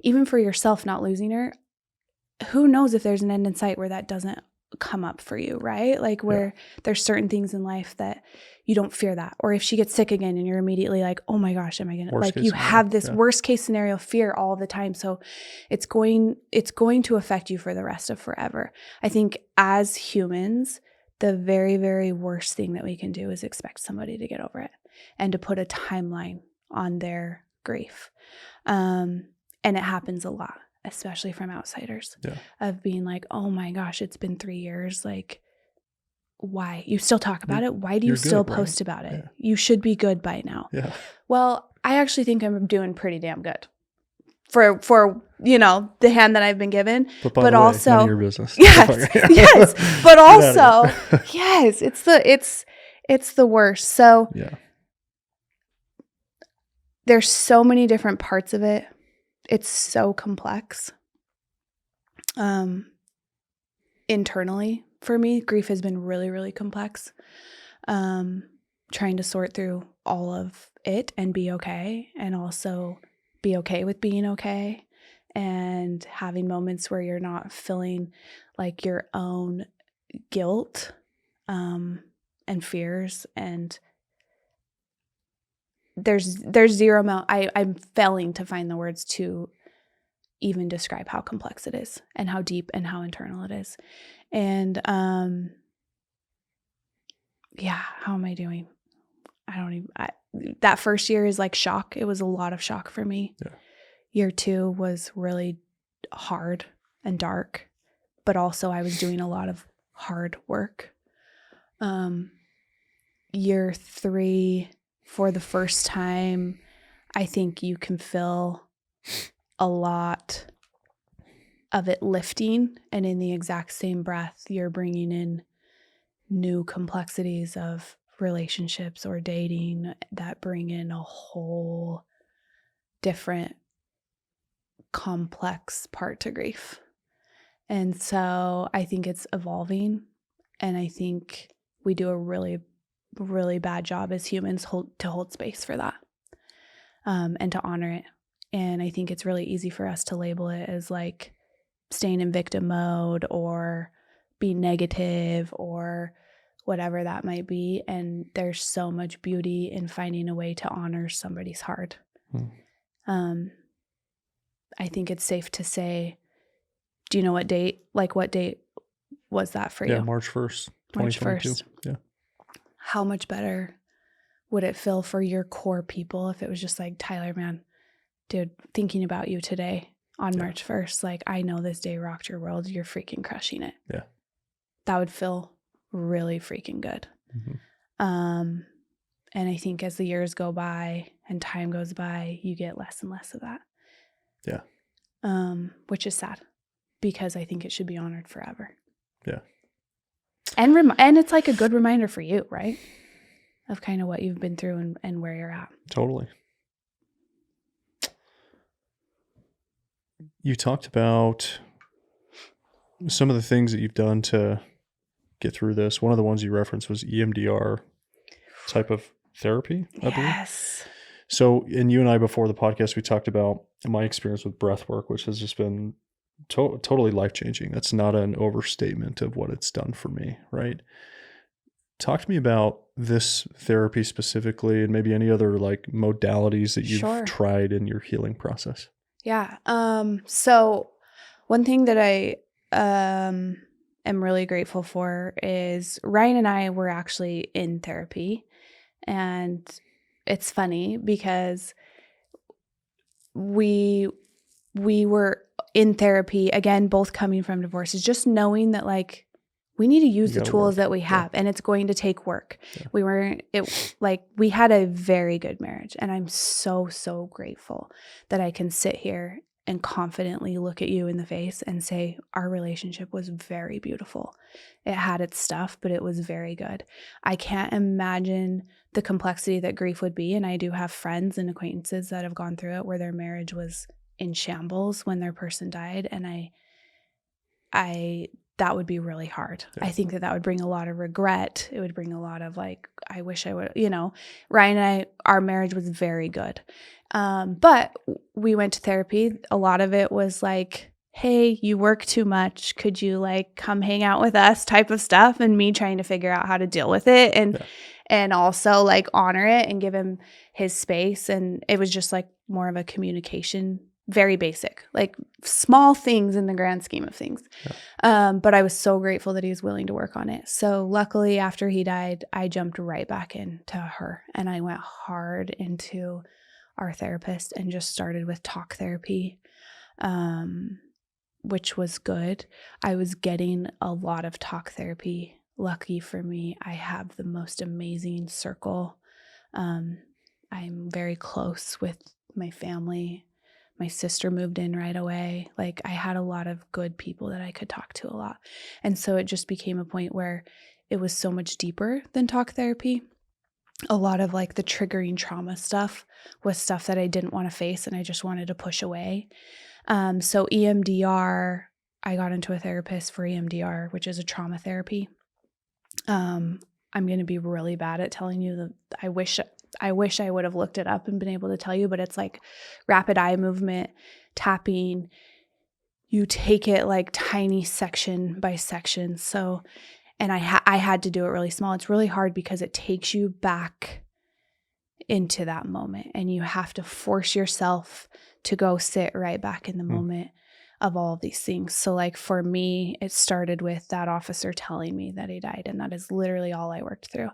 even for yourself not losing her, who knows if there's an end in sight where that doesn't come up for you, right? Like where there's certain things in life that you don't fear that. Or if she gets sick again and you're immediately like, oh my gosh, am I going to, like you have this worst case scenario fear all the time. So it's going to affect you for the rest of forever. I think as humans, the very, very worst thing that we can do is expect somebody to get over it and to put a timeline on their grief. And it happens a lot, especially from outsiders, of being like, oh my gosh, it's been 3 years. Like, why? You still talk about it? Why do you still post about it? You should be good by now. Yeah. Well, I actually think I'm doing pretty damn good for the hand that I've been given. But also, none of your business. Yes. But also, yes, it's the worst. So there's so many different parts of it. It's so complex. internally for me, grief has been really, really complex. Trying to sort through all of it and be okay, and also be okay with being okay, and having moments where you're not feeling like your own guilt and fears. And there's zero amount. I'm failing to find the words to even describe how complex it is and how deep and how internal it is. And yeah, how am I doing? That first year is like shock. It was a lot of shock for me. Yeah. Year 2 was really hard and dark, but also I was doing a lot of hard work. Year 3, for the first time, I think you can feel a lot of it lifting, and in the exact same breath, you're bringing in new complexities of relationships or dating that bring in a whole different complex part to grief. And so I think it's evolving, and I think we do a really, really bad job as humans to hold space for that, and to honor it. And I think it's really easy for us to label it as like staying in victim mode or being negative or whatever that might be. And there's so much beauty in finding a way to honor somebody's heart. I think it's safe to say, do you know what date was that for you? Yeah, March 1st, 2022. March 1st. Yeah. How much better would it feel for your core people if it was just like, Tyler, man, dude, thinking about you today on March 1st, like, I know this day rocked your world. You're freaking crushing it. Yeah. That would feel really freaking good. And I think as the years go by and time goes by, you get less and less of that. Yeah. Which is sad, because I think it should be honored forever. Yeah. And it's like a good reminder for you, right? Of kind of what you've been through and where you're at. Totally. You talked about some of the things that you've done to get through this. One of the ones you referenced was EMDR type of therapy, I believe. Yes. So, and you and I, before the podcast, we talked about my experience with breath work, which has just been totally life-changing. That's not an overstatement of what it's done for me, right? Talk to me about this therapy specifically, and maybe any other like modalities that you've tried in your healing process. Yeah. So one thing that I am really grateful for is Ryan and I were actually in therapy, and it's funny because we were in therapy, again, both coming from divorces, just knowing that like we need to use the tools that we have, and it's going to take work. Yeah. We had a very good marriage, and I'm so, so grateful that I can sit here and confidently look at you in the face and say our relationship was very beautiful. It had its stuff, but it was very good. I can't imagine the complexity that grief would be, and I do have friends and acquaintances that have gone through it where their marriage was in shambles when their person died, and I that would be really hard. Yeah. I think that would bring a lot of regret. It would bring a lot of like, I wish I would, Ryan and I, our marriage was very good. But we went to therapy. A lot of it was like, hey, you work too much. Could you like come hang out with us type of stuff? And me trying to figure out how to deal with it and also like honor it and give him his space. And it was just like more of a communication, very basic, like small things in the grand scheme of things. Yeah. But I was so grateful that he was willing to work on it. So luckily after he died, I jumped right back into her, and I went hard into our therapist and just started with talk therapy, which was good. I was getting a lot of talk therapy. Lucky for me, I have the most amazing circle. I'm very close with my family. My sister moved in right away. Like I had a lot of good people that I could talk to a lot. And so it just became a point where it was so much deeper than talk therapy. A lot of like the triggering trauma stuff was stuff that I didn't want to face and I just wanted to push away. So EMDR I got into a therapist for EMDR, which is a trauma therapy. I'm going to be really bad at telling you that I wish I would have looked it up and been able to tell you, but it's like rapid eye movement, tapping. You take it like tiny section by section. So, and I had to do it really small. It's really hard because it takes you back into that moment, and you have to force yourself to go sit right back in the moment of all of these things. So like for me, it started with that officer telling me that he died, and that is literally all I worked through.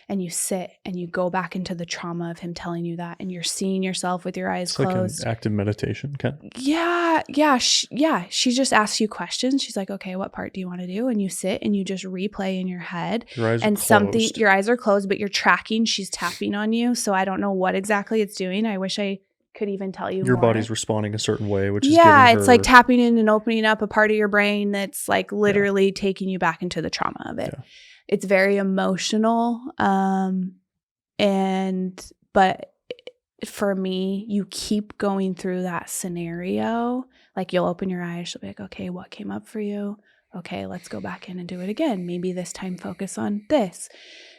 And you sit and you go back into the trauma of him telling you that, and you're seeing yourself with your eyes closed. Like an active meditation kind of. Yeah. She just asks you questions. She's like, okay, what part do you want to do? And you sit and you just replay in your head. Your eyes and are closed. Your eyes are closed, but you're tracking. She's tapping on you. So I don't know what exactly it's doing. I wish I could even tell you your more. body's responding a certain way, which is it's like tapping in and opening up a part of your brain that's like literally taking you back into the trauma of it. It's very emotional. But for me, you keep going through that scenario. Like you'll open your eyes, she'll be like, okay, what came up for you? Okay, let's go back in and do it again. Maybe this time focus on this.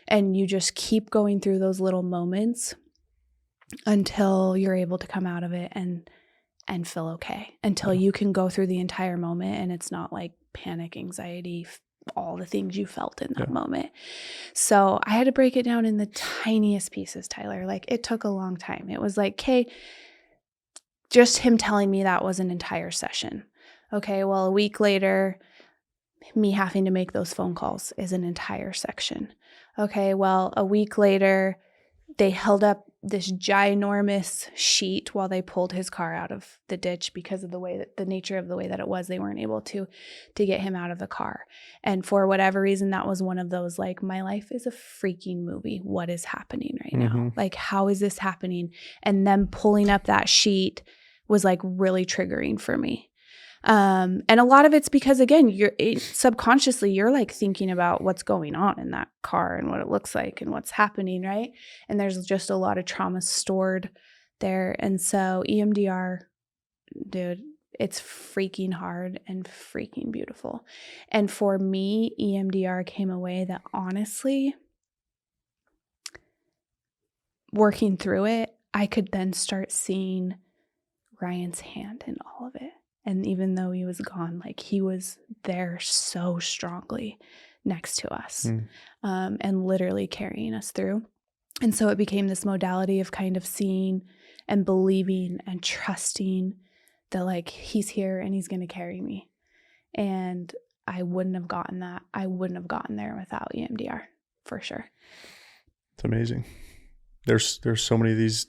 And you just keep going through those little moments until you're able to come out of it and feel okay, until you can go through the entire moment and it's not like panic, anxiety, all the things you felt in that moment. So I had to break it down in the tiniest pieces, Tyler. Like it took a long time. It was like, okay, just him telling me that was an entire session. Okay, well, a week later, me having to make those phone calls is an entire section. Okay, well, a week later, they held up this ginormous sheet while they pulled his car out of the ditch because of the nature of the way that it was. They weren't able to get him out of the car. And for whatever reason, that was one of those, like, my life is a freaking movie. What is happening right now? Like, how is this happening? And them pulling up that sheet was like really triggering for me. And a lot of it's because, again, subconsciously, you're like thinking about what's going on in that car and what it looks like and what's happening, right? And there's just a lot of trauma stored there. And so EMDR, dude, it's freaking hard and freaking beautiful. And for me, EMDR came a way that honestly, working through it, I could then start seeing Ryan's hand in all of it. And even though he was gone, like he was there so strongly next to us and literally carrying us through. And so it became this modality of kind of seeing and believing and trusting that like he's here and he's going to carry me. And I wouldn't have gotten that. I wouldn't have gotten there without EMDR for sure. It's amazing. There's so many of these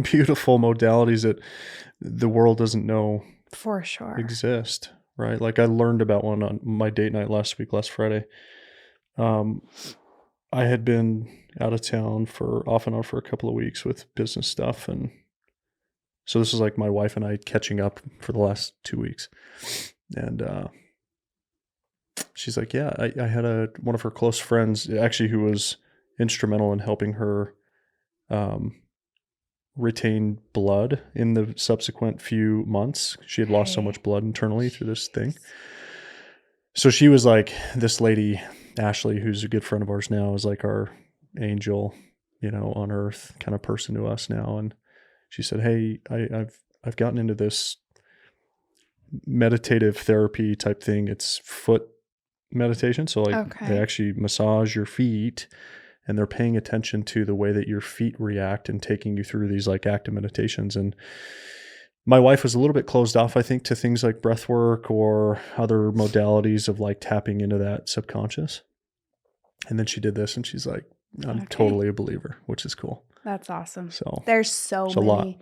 beautiful modalities that the world doesn't know for sure exist, right? Like I learned about one on my date night last Friday. I had been out of town off and on for a couple of weeks with business stuff, and so this is like my wife and I catching up for the last 2 weeks. And she's like, yeah, I had one of her close friends actually who was instrumental in helping her retain blood in the subsequent few months. She had lost so much blood internally through this thing. So she was like, this lady, Ashley, who's a good friend of ours now, is like our angel, on earth kind of person to us now. And she said, hey, I've gotten into this meditative therapy type thing. It's foot meditation. So like they actually massage your feet, and they're paying attention to the way that your feet react and taking you through these like active meditations. And my wife was a little bit closed off, I think, to things like breath work or other modalities of like tapping into that subconscious. And then she did this and she's like, I'm totally a believer, which is cool. That's awesome. So there's so many.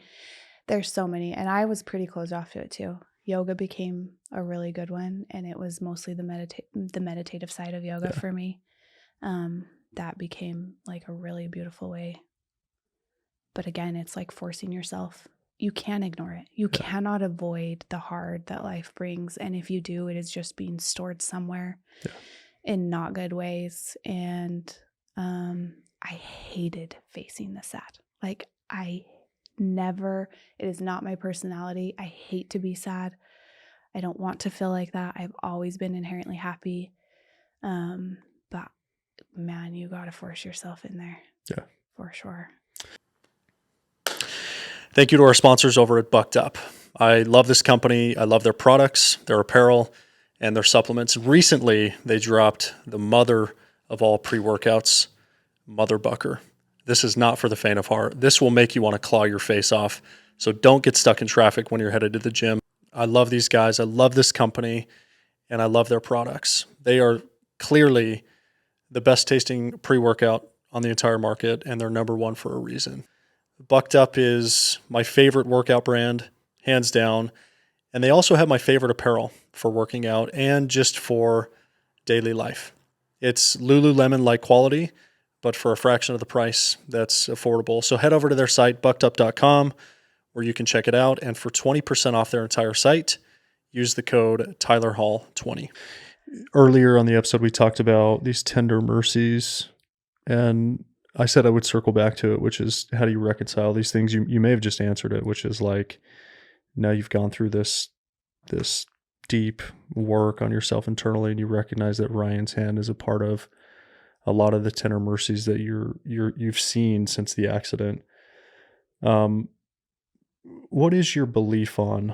There's so many. And I was pretty closed off to it too. Yoga became a really good one. And it was mostly the meditative side of yoga for me. That became like a really beautiful way. But again, it's like forcing yourself. You can't ignore it. You cannot avoid the hard that life brings. And if you do, it is just being stored somewhere in not good ways. And I hated facing the sad. Like it is not my personality. I hate to be sad. I don't want to feel like that. I've always been inherently happy. But man, you got to force yourself in there. Yeah. For sure. Thank you to our sponsors over at Bucked Up. I love this company. I love their products, their apparel, and their supplements. Recently, they dropped the mother of all pre-workouts, Mother Bucker. This is not for the faint of heart. This will make you want to claw your face off. So don't get stuck in traffic when you're headed to the gym. I love these guys. I love this company, and I love their products. They are clearly the best tasting pre-workout on the entire market, and they're number one for a reason. Bucked Up is my favorite workout brand, hands down. And they also have my favorite apparel for working out and just for daily life. It's Lululemon-like quality, but for a fraction of the price that's affordable. So head over to their site, buckedup.com, where you can check it out. And for 20% off their entire site, use the code TylerHall20. Earlier on the episode, we talked about these tender mercies, and I said I would circle back to it, which is how do you reconcile these things? You may have just answered it, which is like, now you've gone through this deep work on yourself internally, and you recognize that Ryan's hand is a part of a lot of the tender mercies that you've seen since the accident. What is your belief on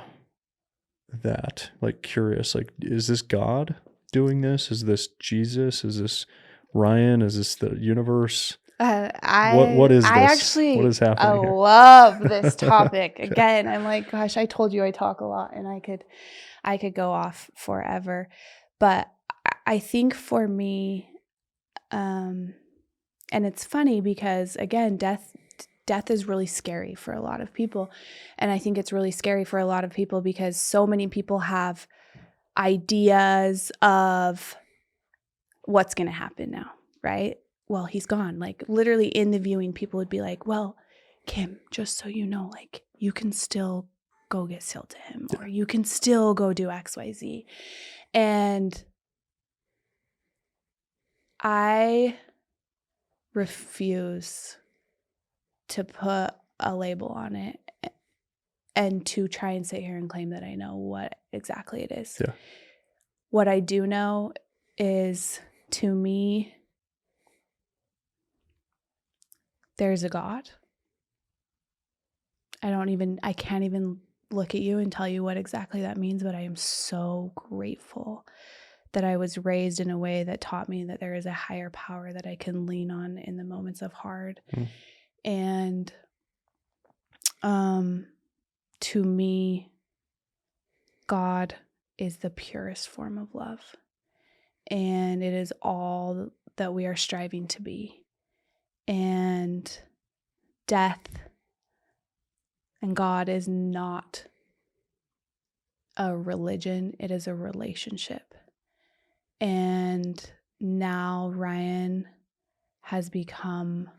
that? Like, curious, like, is this God doing this? Is this Jesus? Is this Ryan? Is this the universe? What is this? Actually, what is happening here? love this topic. Again, I'm like, gosh, I told you I talk a lot, and I could go off forever. But I think for me, and it's funny because again, death is really scary for a lot of people. And I think it's really scary for a lot of people because so many people have ideas of what's going to happen now, right? Well, he's gone. Like literally in the viewing, people would be like, well, Kim, just so you know, like you can still go get sealed to him, or you can still go do XYZ. And I refuse to put a label on it and to try and sit here and claim that I know what exactly it is. Yeah. What I do know is, to me, there's a God. I can't even look at you and tell you what exactly that means, but I am so grateful that I was raised in a way that taught me that there is a higher power that I can lean on in the moments of hard. And to me, God is the purest form of love. And it is all that we are striving to be. And death and God is not a religion, it is a relationship. And now Ryan has become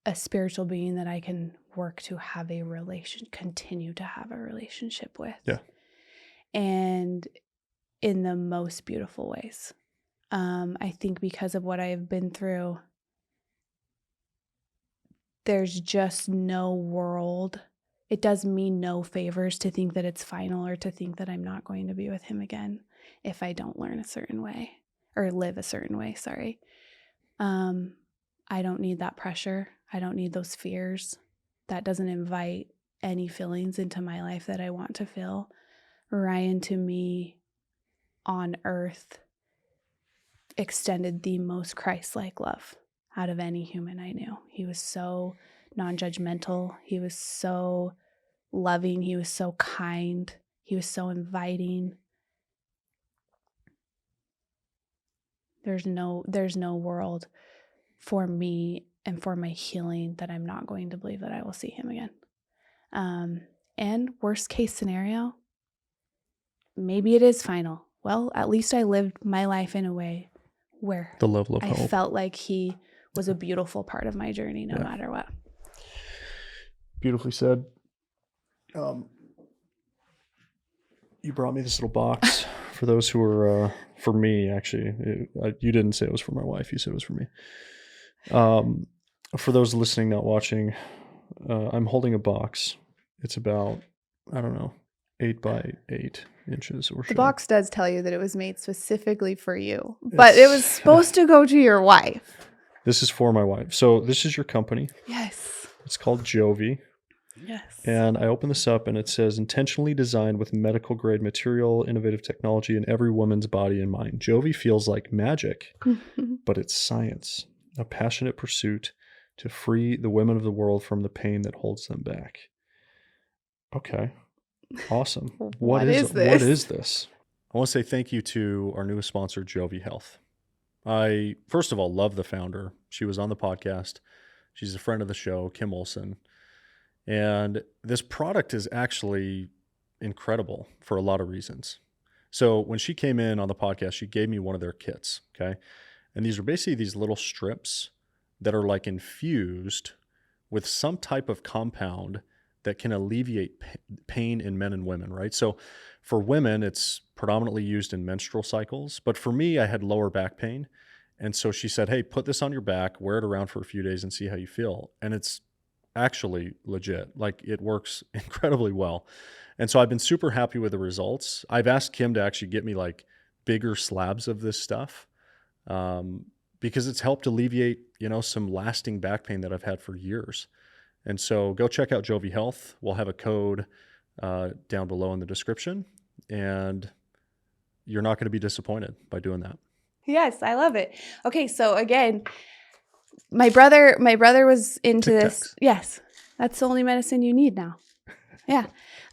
a spiritual being that I can work to have continue to have a relationship with. Yeah. And in the most beautiful ways. I think because of what I've been through, there's just no world. It does me no favors to think that it's final or to think that I'm not going to be with him again if I don't learn a certain way or live a certain way. Sorry. I don't need that pressure. I don't need those fears. That doesn't invite any feelings into my life that I want to feel. Ryan, to me, on earth, extended the most Christ-like love out of any human I knew. He was so non-judgmental. He was so loving. He was so kind. He was so inviting. There's no world for me and for my healing that I'm not going to believe that I will see him again. And worst case scenario, maybe it is final. Well, at least I lived my life in a way where The level of I hope. felt like he was a beautiful part of my journey no matter what. Beautifully said. You brought me this little box for those who are, for me, actually. You didn't say it was for my wife. You said it was for me. For those listening, not watching, I'm holding a box. It's about, I don't know, 8 by 8 inches or so. The box does tell you that it was made specifically for you, but it was supposed to go to your wife. This is for my wife. So this is your company. Yes. It's called Jovi. Yes. And I open this up and it says, intentionally designed with medical grade material, innovative technology, and every woman's body in mind. Jovi feels like magic, but it's science, a passionate pursuit to free the women of the world from the pain that holds them back. Okay. Awesome. What is this? I want to say thank you to our newest sponsor, Jovi Health. I, first of all, love the founder. She was on the podcast. She's a friend of the show, Kim Olson. And this product is actually incredible for a lot of reasons. So when she came in on the podcast, she gave me one of their kits, okay? And these are basically these little strips that are like infused with some type of compound that can alleviate pain in men and women, right? So for women, it's predominantly used in menstrual cycles. But for me, I had lower back pain. And so she said, hey, put this on your back, wear it around for a few days and see how you feel. And it's actually legit. Like, it works incredibly well. And so I've been super happy with the results. I've asked Kim to actually get me like bigger slabs of this stuff because it's helped alleviate, some lasting back pain that I've had for years. And so go check out Jovi Health. We'll have a code down below in the description, and you're not going to be disappointed by doing that. Yes, I love it. Okay, so again, my brother was into this. Yes, that's the only medicine you need now. Yeah.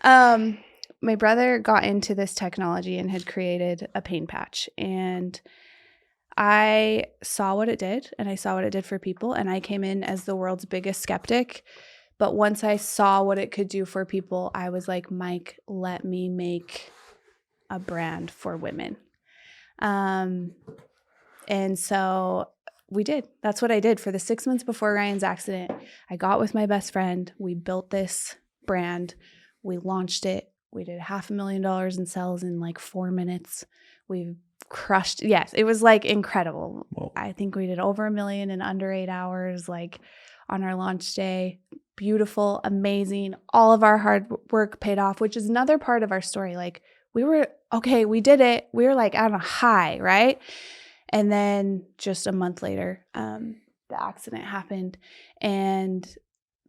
My brother got into this technology and had created a pain patch, and I saw what it did, and I saw what it did for people, and I came in as the world's biggest skeptic. But once I saw what it could do for people, I was like, Mike, let me make a brand for women. And so we did. That's what I did for the 6 months before Ryan's accident. I got with my best friend. We built this brand. We launched it. We did $500,000 in sales in like 4 minutes. We crushed. Yes, it was like incredible. Whoa. I think we did over $1 million in under 8 hours, like on our launch day. Beautiful, amazing. All of our hard work paid off, which is another part of our story. Like, we did it. We were like on a high, right? And then just a month later, the accident happened. And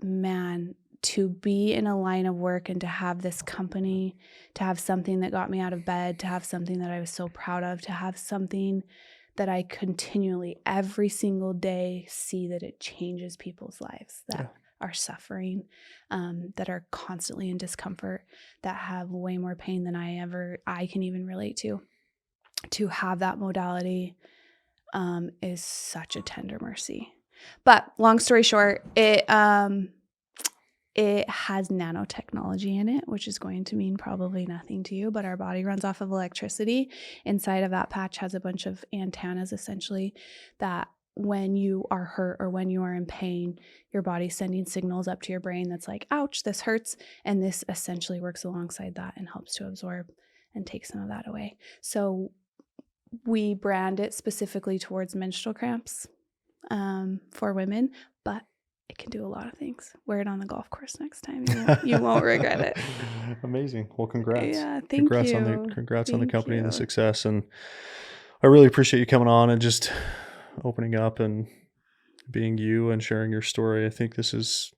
man, to be in a line of work and to have this company, to have something that got me out of bed, to have something that I was so proud of, to have something that I continually, every single day, see that it changes people's lives that are suffering, that are constantly in discomfort, that have way more pain than I can even relate to have that modality is such a tender mercy. But long story short, it has nanotechnology in it, which is going to mean probably nothing to you, but our body runs off of electricity. Inside of that patch has a bunch of antennas, essentially, that when you are hurt or when you are in pain, your body's sending signals up to your brain that's like, ouch, this hurts. And this essentially works alongside that and helps to absorb and take some of that away. So we brand it specifically towards menstrual cramps for women, but it can do a lot of things. Wear it on the golf course next time. You won't regret it. Amazing. Well, congrats. Yeah, thank you. Congrats on the company and the success. And I really appreciate you coming on and just opening up and being you and sharing your story. I think this is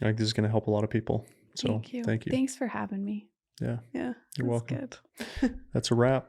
going to help a lot of people. So thank you. Thanks for having me. Yeah. Yeah. You're welcome. Good. That's a wrap.